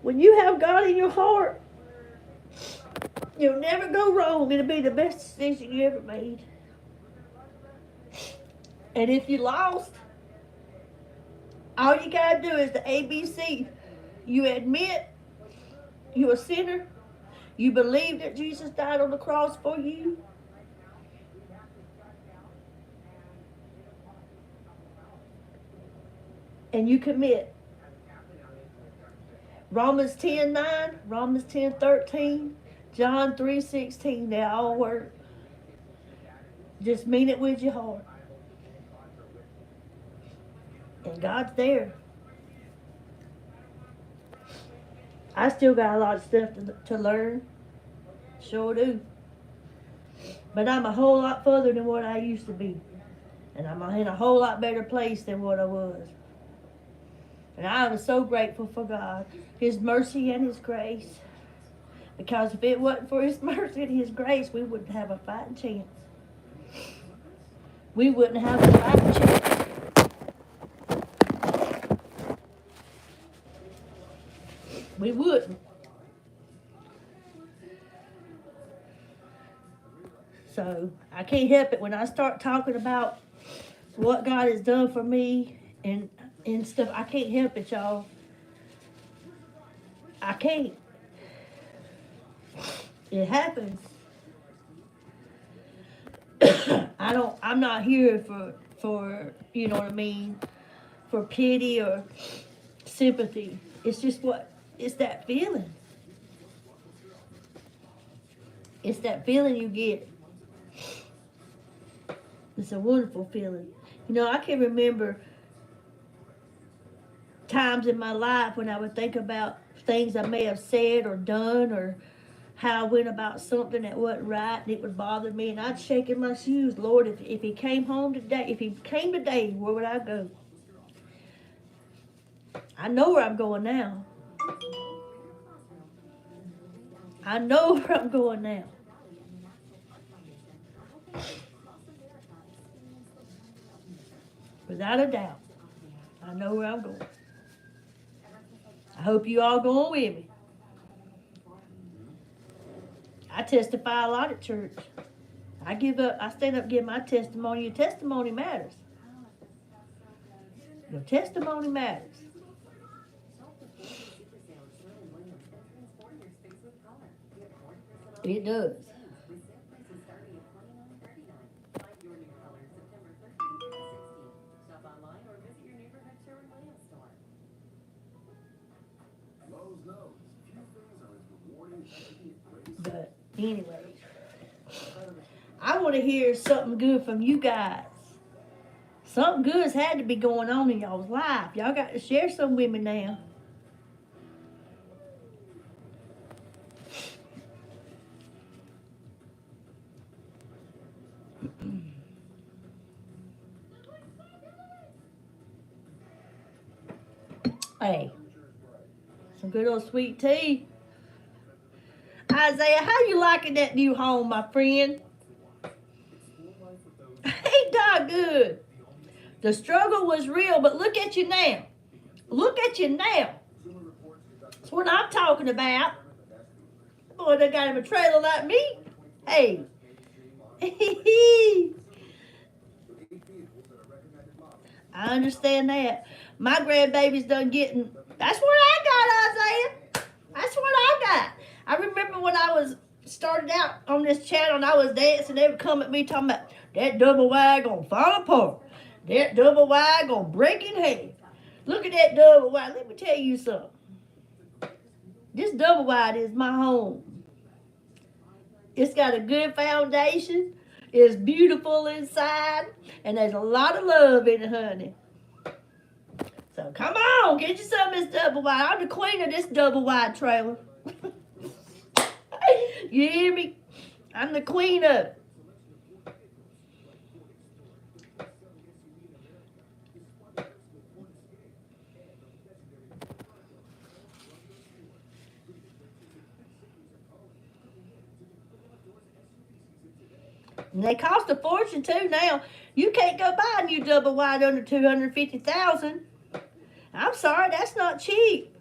When you have God in your heart, you'll never go wrong. It'll be the best decision you ever made. And if you lost, all you gotta do is the ABC. You admit you're a sinner. You believe that Jesus died on the cross for you. And you commit. Romans 10:9, Romans 10:13, John 3:16, they all work. Just mean it with your heart. And God's there. I still got a lot of stuff to learn. Sure do. But I'm a whole lot further than what I used to be. And I'm in a whole lot better place than what I was. And I am so grateful for God, His mercy and His grace. Because if it wasn't for His mercy and His grace, we wouldn't have a fighting chance. We wouldn't have a fighting chance. We wouldn't. So I can't help it when I start talking about what God has done for me and stuff. I can't help it, y'all. I can't. It happens. I'm not here for you know what I mean, for pity or sympathy. It's just it's that feeling. It's that feeling you get. It's a wonderful feeling. You know, I can remember times in my life when I would think about things I may have said or done or how I went about something that wasn't right and it would bother me, and I'd shake in my shoes. Lord, if he came today, where would I go? I know where I'm going now. I know where I'm going now. Without a doubt, I know where I'm going. I hope you all going with me. I testify a lot at church. I stand up and give my testimony. Your testimony matters. Your testimony matters. It does. But anyway, I want to hear something good from you guys. Something good's had to be going on in y'all's life. Y'all got to share some with me now. Hey, some good old sweet tea. Isaiah, how you liking that new home, my friend? Ain't that good? The struggle was real, but look at you now. Look at you now. That's what I'm talking about. Boy, they got him a trailer like me. Hey. I understand that. My grandbaby's done getting... That's what I got, Isaiah. That's what I got. I remember when I was started out on this channel and I was dancing, they would come at me talking about, that double wide gonna fall apart. That double wide gonna break in half. Look at that double wide. Let me tell you something. This double wide is my home. It's got a good foundation. It's beautiful inside. And there's a lot of love in it, honey. So come on, get you some of this double wide. I'm the queen of this double wide trailer. You hear me? I'm the queen of it. And they cost a fortune too now. You can't go buy a new double wide under $250,000. I'm sorry, that's not cheap.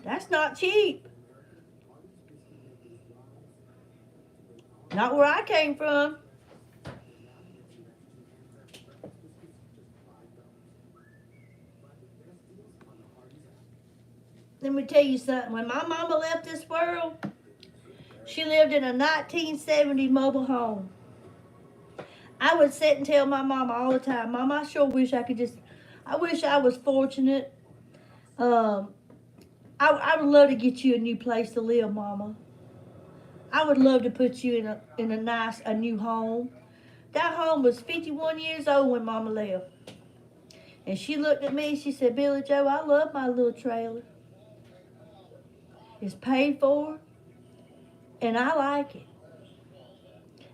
That's not cheap. Not where I came from. Let me tell you something. When my mama left this world, she lived in a 1970 mobile home. I would sit and tell my mama all the time, Mama, I sure wish I wish I was fortunate. Um, I would love to get you a new place to live, Mama. I would love to put you in a new home. That home was 51 years old when Mama left. And she looked at me, she said, Billy Joe, I love my little trailer. It's paid for, and I like it.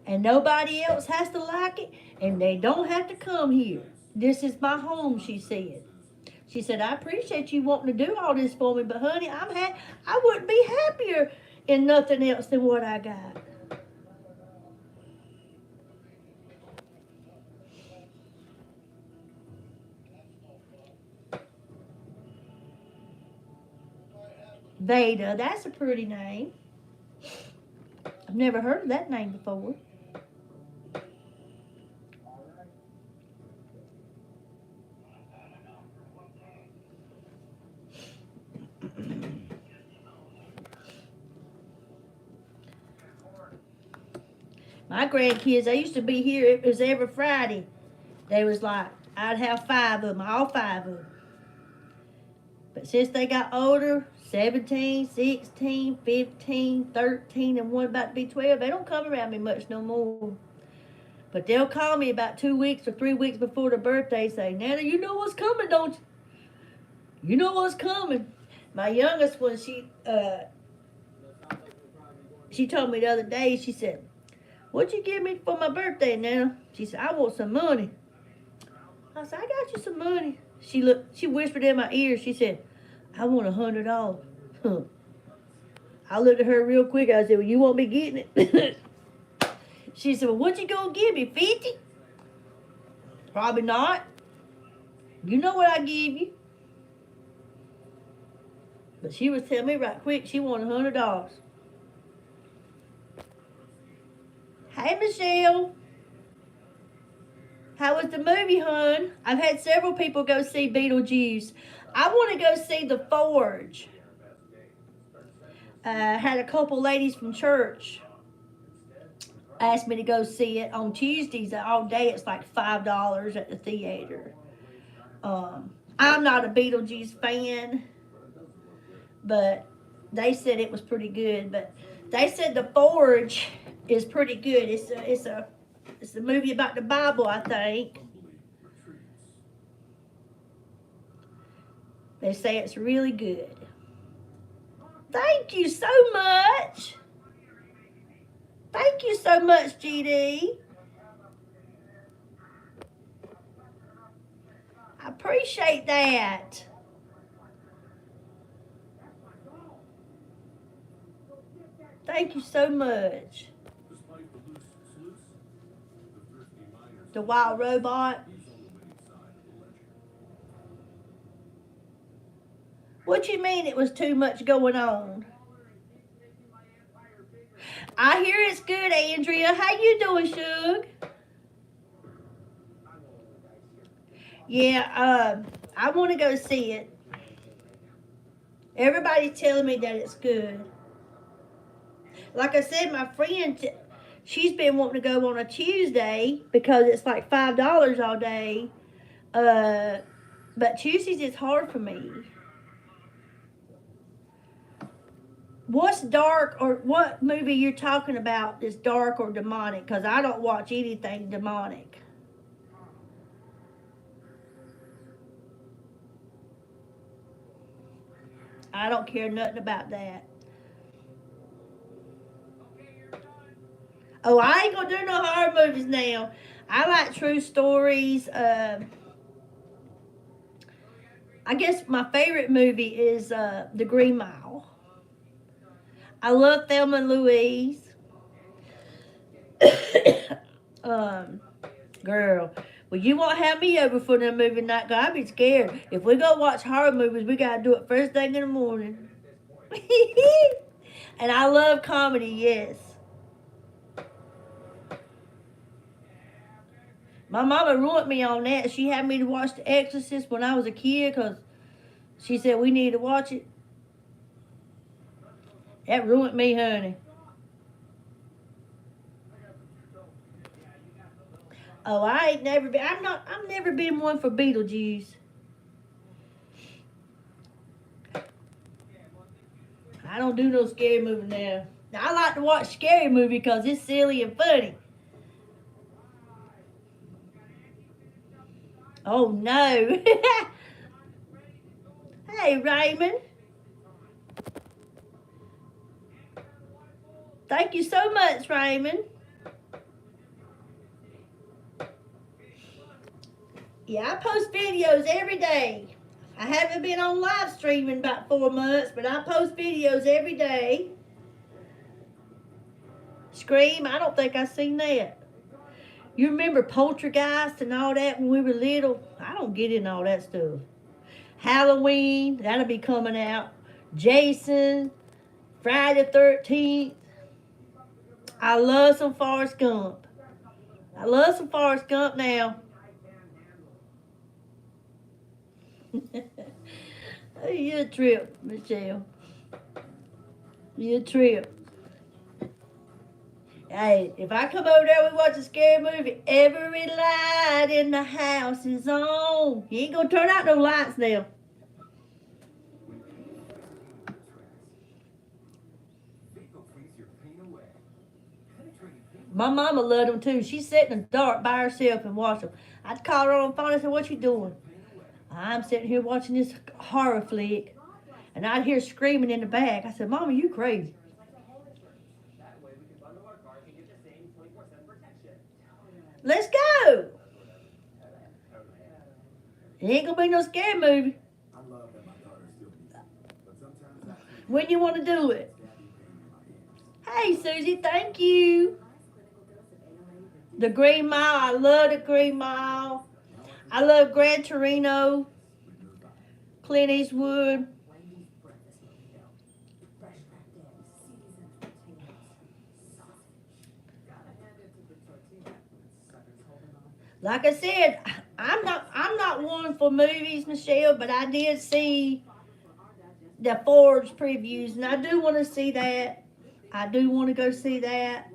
And nobody else has to like it, and they don't have to come here. This is my home, she said. She said, I appreciate you wanting to do all this for me, but honey, I wouldn't be happier in nothing else than what I got. Veda, that's a pretty name. I've never heard of that name before. My grandkids, they used to be here, it was every Friday. They was like, I'd have 5 of them, all 5 of them. But since they got older, 17, 16, 15, 13, and one about to be 12, they don't come around me much no more. But they'll call me about 2 weeks or 3 weeks before their birthday, say, Nana, you know what's coming, don't you? You know what's coming. My youngest one, she told me the other day, she said, what'd you give me for my birthday, Nana? She said, I want some money. I said, I got you some money. She whispered in my ear, she said, I want $100. I looked at her real quick. I said, well, you won't be getting it. She said, well, what you gonna give me, 50? Probably not. You know what I give you. But she was telling me right quick she wanted $100. Hey, Michelle. How was the movie, hon? I've had several people go see Beetlejuice. I want to go see The Forge. Had a couple ladies from church asked me to go see it on Tuesdays all day. It's like $5 at the theater. I'm not a Beetlejuice fan, but they said it was pretty good. But they said The Forge is pretty good. It's a movie about the Bible, I think. They say it's really good. Thank you so much. Thank you so much, GD. I appreciate that. Thank you so much. The wild robot. What you mean it was too much going on? I hear it's good, Andrea. How you doing, Shug? Yeah, I want to go see it. Everybody's telling me that it's good. Like I said, my friend, she's been wanting to go on a Tuesday because it's like $5 all day. But Tuesdays is hard for me. What's dark, or what movie you're talking about is dark or demonic? Because I don't watch anything demonic. I don't care nothing about that. Oh, I ain't gonna do no horror movies now. I like true stories. I guess my favorite movie is The Green Mile. I love Thelma and Louise. Girl, well, you won't have me over for that movie night, 'cause I'd be scared. If we go watch horror movies, we gotta do it first thing in the morning. And I love comedy, yes. My mama ruined me on that. She had me to watch The Exorcist when I was a kid because she said we needed to watch it. That ruined me, honey. Oh, I ain't never been. I've never been one for Beetlejuice. I don't do no scary movie now. I like to watch scary movie because it's silly and funny. Oh no. Hey Raymond. Thank you so much, Raymond. Yeah, I post videos every day. I haven't been on live streaming about 4 months, but I post videos every day. Scream, I don't think I seen that. You remember Poltergeist and all that when we were little? I don't get in all that stuff. Halloween, that'll be coming out. Jason, Friday the 13th. I love some Forrest Gump. I love some Forrest Gump now. You're a trip, Michelle. You're a trip. Hey, if I come over there and we watch a scary movie, every light in the house is on. You ain't gonna turn out no lights now. My mama loved them too. She sat in the dark by herself and watched them. I'd call her on the phone and say, "What you doing?" "I'm sitting here watching this horror flick." And I'd hear screaming in the back. I said, "Mama, you crazy." Let's go. It ain't gonna be no scary movie. When you want to do it? Hey, Susie, thank you. The Green Mile. I love the Green Mile. I love Gran Torino. Clint Eastwood. Like I said, I'm not one for movies, Michelle, but I did see the Forge previews, and I do want to see that. I do want to go see that.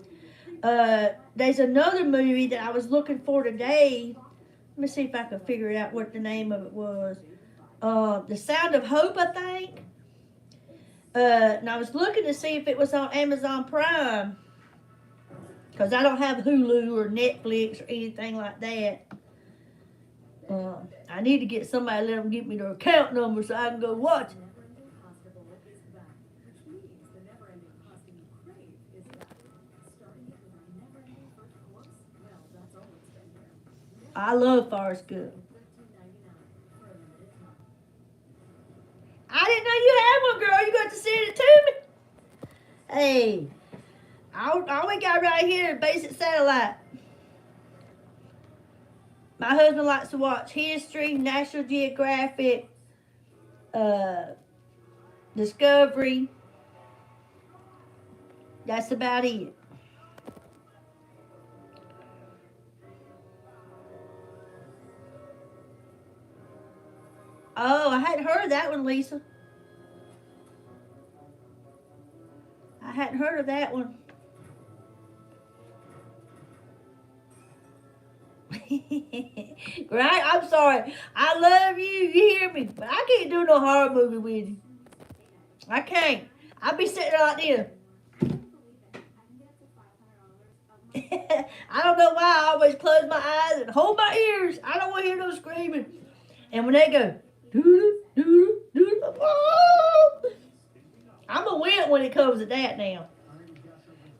There's another movie that I was looking for today. Let me see if I can figure out what the name of it was. The Sound of Hope, I think. And I was looking to see if it was on Amazon Prime. Because I don't have Hulu or Netflix or anything like that. I need to get somebody to let them give me their account number so I can go watch it. I love Forrest Gump. I didn't know you had one, girl. You got to send it to me. Hey, all we got right here is basic satellite. My husband likes to watch History, National Geographic, Discovery. That's about it. Oh, I hadn't heard of that one, Lisa. I hadn't heard of that one. Right? I'm sorry. I love you. You hear me? But I can't do no horror movie with you. I can't. I'll be sitting there like this. I don't know why I always close my eyes and hold my ears. I don't want to hear no screaming. And when they go, doo doo doo, oh, I'm a win when it comes to that now.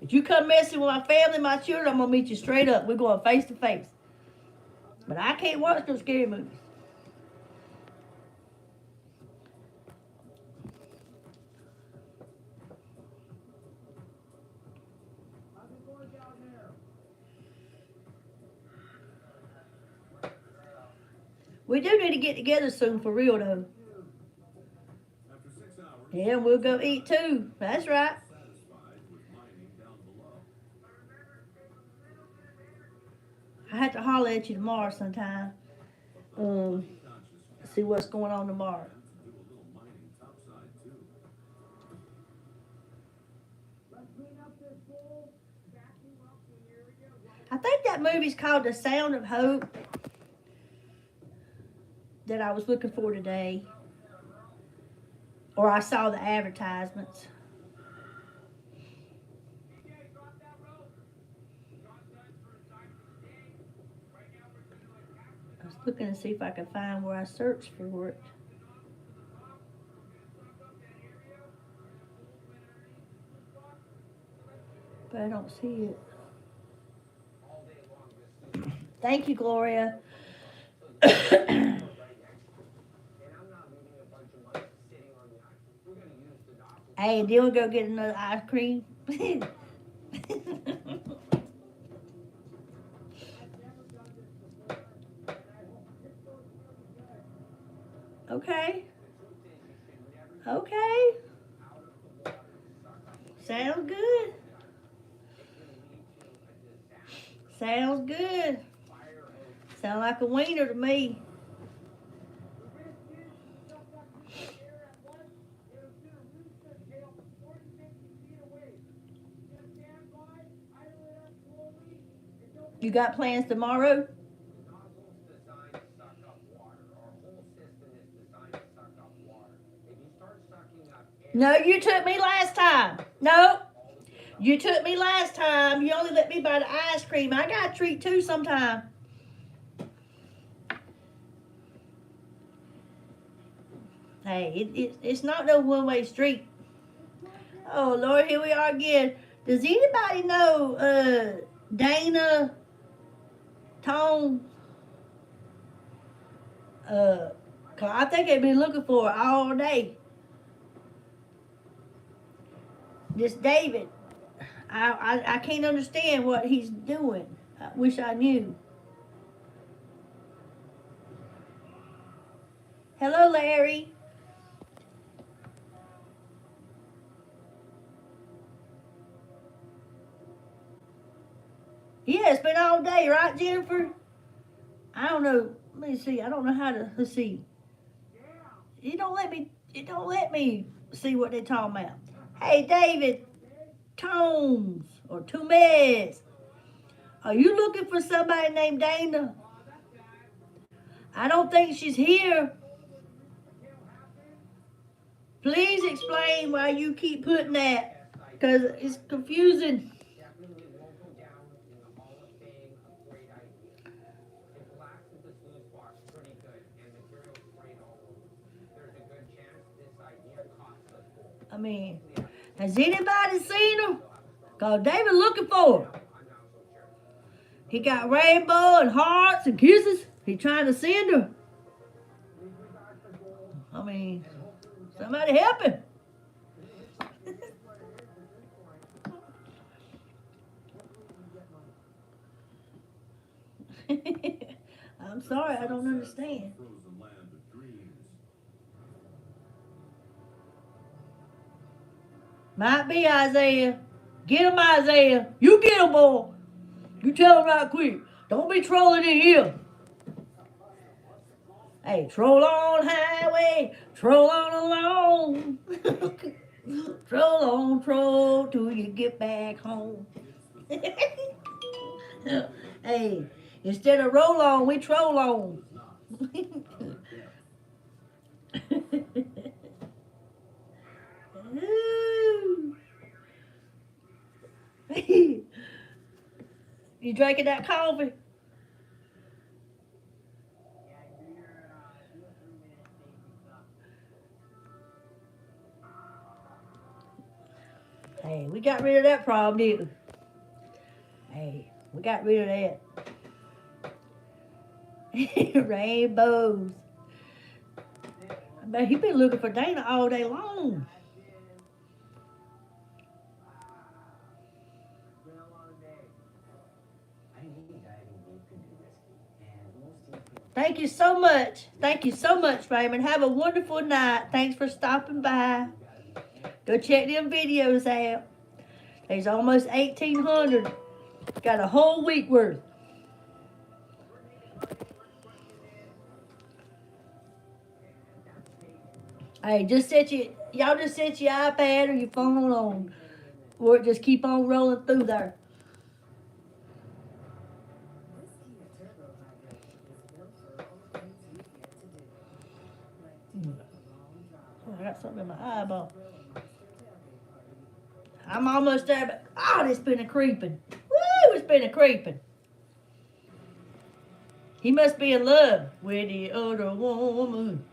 If you come messing with my family, my children, I'm going to meet you straight up. We're going face to face. But I can't watch no scary movies. We do need to get together soon for real though. Yeah, we'll go eat too. That's right. I have to holler at you tomorrow sometime. Um, see what's going on tomorrow. I think that movie's called The Sound of Hope that I was looking for today. Or I saw the advertisements. I was looking to see if I could find where I searched for it. But I don't see it. Thank you, Gloria. Hey, then we'll go get another ice cream. Okay. Okay. Sounds good. Sounds good. Sound like a wiener to me. You got plans tomorrow? No, you took me last time. No, you took me last time. You only let me buy the ice cream. I got a treat too sometime. Hey, it's not no one-way street. Oh, Lord, here we are again. Does anybody know Dana Tone? 'Cause I think they've been looking for her all day. This David, I can't understand what he's doing. I wish I knew. Hello, Larry. Yeah, it's been all day, right, Jennifer? I don't know. Let me see. I don't know how to. Let's see. It don't let me. It don't let me see what they're talking about. Hey, David Tomes or Tumes. Are you looking for somebody named Dana? I don't think she's here. Please explain why you keep putting that, because it's confusing. I mean, has anybody seen her? Because David looking for her. He got rainbow and hearts and kisses. He trying to send her. I mean, somebody help him. I'm sorry, I don't understand. Might be Isaiah. Get him, Isaiah. You get him, boy. You tell him right quick. Don't be trolling in here. Hey, troll on highway, troll on along. Troll on, troll till you get back home. Hey, instead of roll on, we troll on. You drinking that coffee? Hey, we got rid of that problem, didn't we? Hey, we got rid of that. Rainbows. I bet he been looking for Dana all day long. Thank you so much. Thank you so much, Raymond. Have a wonderful night. Thanks for stopping by. Go check them videos out. There's almost 1,800. Got a whole week worth. Hey, y'all just set your iPad or your phone on, or it just keep on rolling through there. Oh, I got something in my eyeball. I'm almost there, but it's been a creeping. Woo, it's been a creeping. He must be in love with the other woman.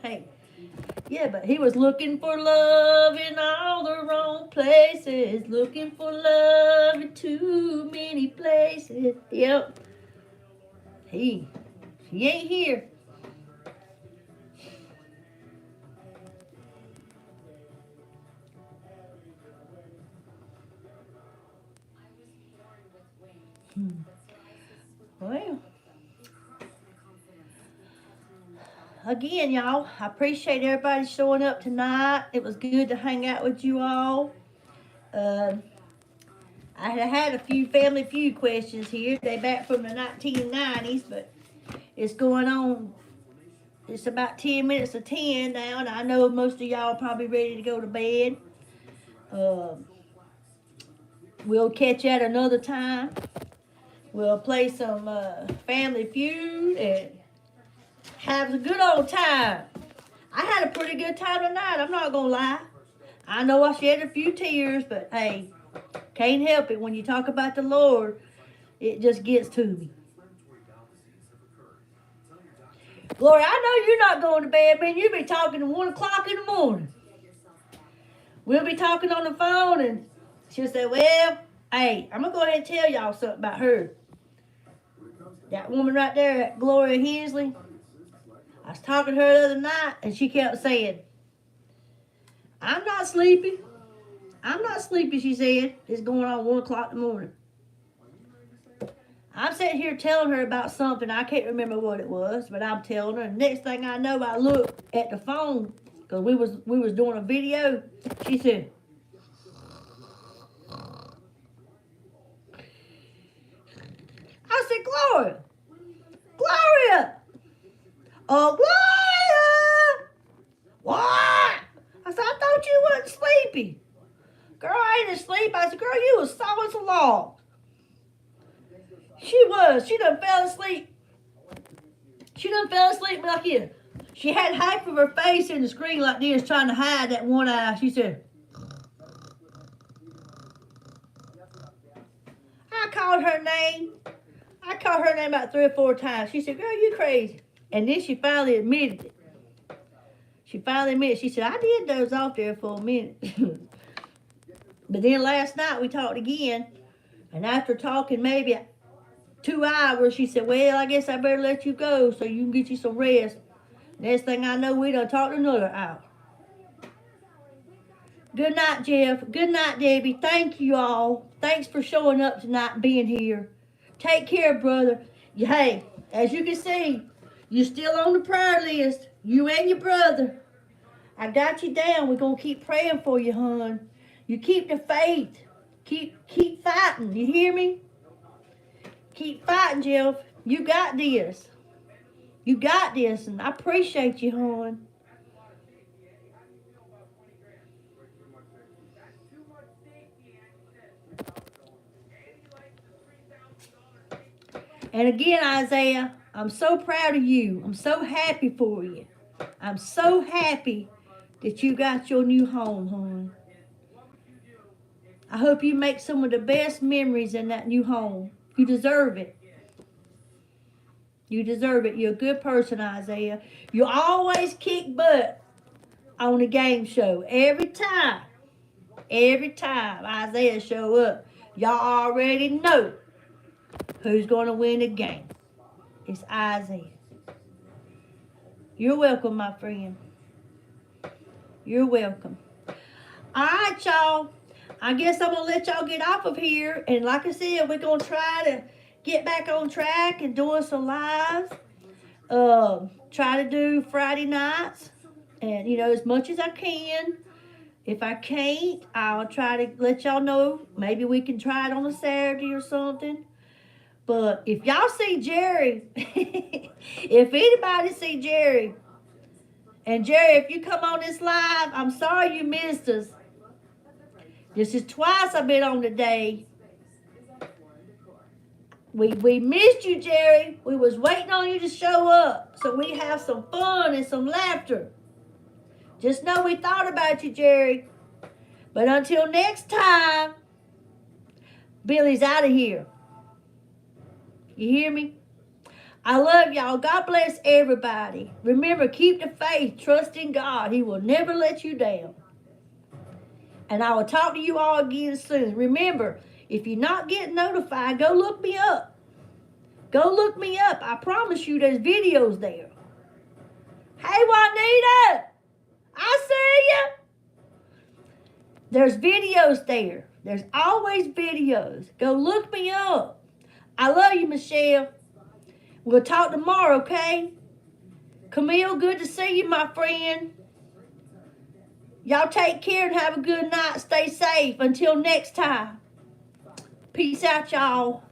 Hey. Yeah, but he was looking for love in all the wrong places. Looking for love in too many places. Yep. She ain't here. Well, again, y'all, I appreciate everybody showing up tonight. It was good to hang out with you all. I had a few Family Feud questions here. They back from the 1990s, but it's going on. It's about 10 minutes to 10 now, and I know most of y'all probably ready to go to bed. We'll catch at another time. We'll play some Family Feud and have a good old time. I had a pretty good time tonight, I'm not going to lie. I know I shed a few tears, but hey, can't help it. When you talk about the Lord, it just gets to me. Glory, I know you're not going to bed, man. You'll be talking at 1 o'clock in the morning. We'll be talking on the phone, and she'll say, well, hey, I'm going to go ahead and tell y'all something about her. That woman right there, Gloria Hensley, I was talking to her the other night, and she kept saying, I'm not sleepy. I'm not sleepy, she said. It's going on 1 o'clock in the morning. I'm sitting here telling her about something. I can't remember what it was, but I'm telling her. And next thing I know, I look at the phone, because we was doing a video. She said, I said, Gloria. Oh, Gloria. What? I said, I thought you wasn't sleepy. Girl, I ain't asleep. I said, girl, you was sawing some logs. She was. She done fell asleep. Like this. She had half of her face in the screen like this, trying to hide that one eye. She said, I called her name about 3 or 4 times. She said, girl, you crazy. And then she finally admitted it. She said, I did doze off there for a minute. But then last night we talked again. And after talking maybe 2 hours, she said, well, I guess I better let you go so you can get you some rest. Next thing I know, we done talked another hour. Good night, Jeff. Good night, Debbie. Thank you all. Thanks for showing up tonight and being here. Take care, brother. Hey, as you can see, you're still on the prayer list. You and your brother. I got you down. We're going to keep praying for you, hon. You keep the faith. Keep fighting. You hear me? Keep fighting, Jeff. You got this. And I appreciate you, hon. And again, Isaiah, I'm so proud of you. I'm so happy for you. I'm so happy that you got your new home, hon. I hope you make some of the best memories in that new home. You deserve it. You're a good person, Isaiah. You always kick butt on the game show. Every time Isaiah show up, y'all already know who's going to win the game. It's Isaiah. You're welcome, my friend. You're welcome. All right, y'all. I guess I'm going to let y'all get off of here. And like I said, we're going to try to get back on track and doing some lives. Try to do Friday nights. And, as much as I can. If I can't, I'll try to let y'all know. Maybe we can try it on a Saturday or something. But if y'all see Jerry, if anybody see Jerry, and Jerry, if you come on this live, I'm sorry you missed us. This is twice I've been on today. We missed you, Jerry. We was waiting on you to show up so we have some fun and some laughter. Just know we thought about you, Jerry. But until next time, Billy's out of here. You hear me? I love y'all. God bless everybody. Remember, keep the faith. Trust in God. He will never let you down. And I will talk to you all again soon. Remember, if you're not getting notified, go look me up. Go look me up. I promise you there's videos there. Hey, Juanita. I see you. There's videos there. There's always videos. Go look me up. I love you, Michelle. We'll talk tomorrow, okay? Camille, good to see you, my friend. Y'all take care and have a good night. Stay safe. Until next time. Peace out, y'all.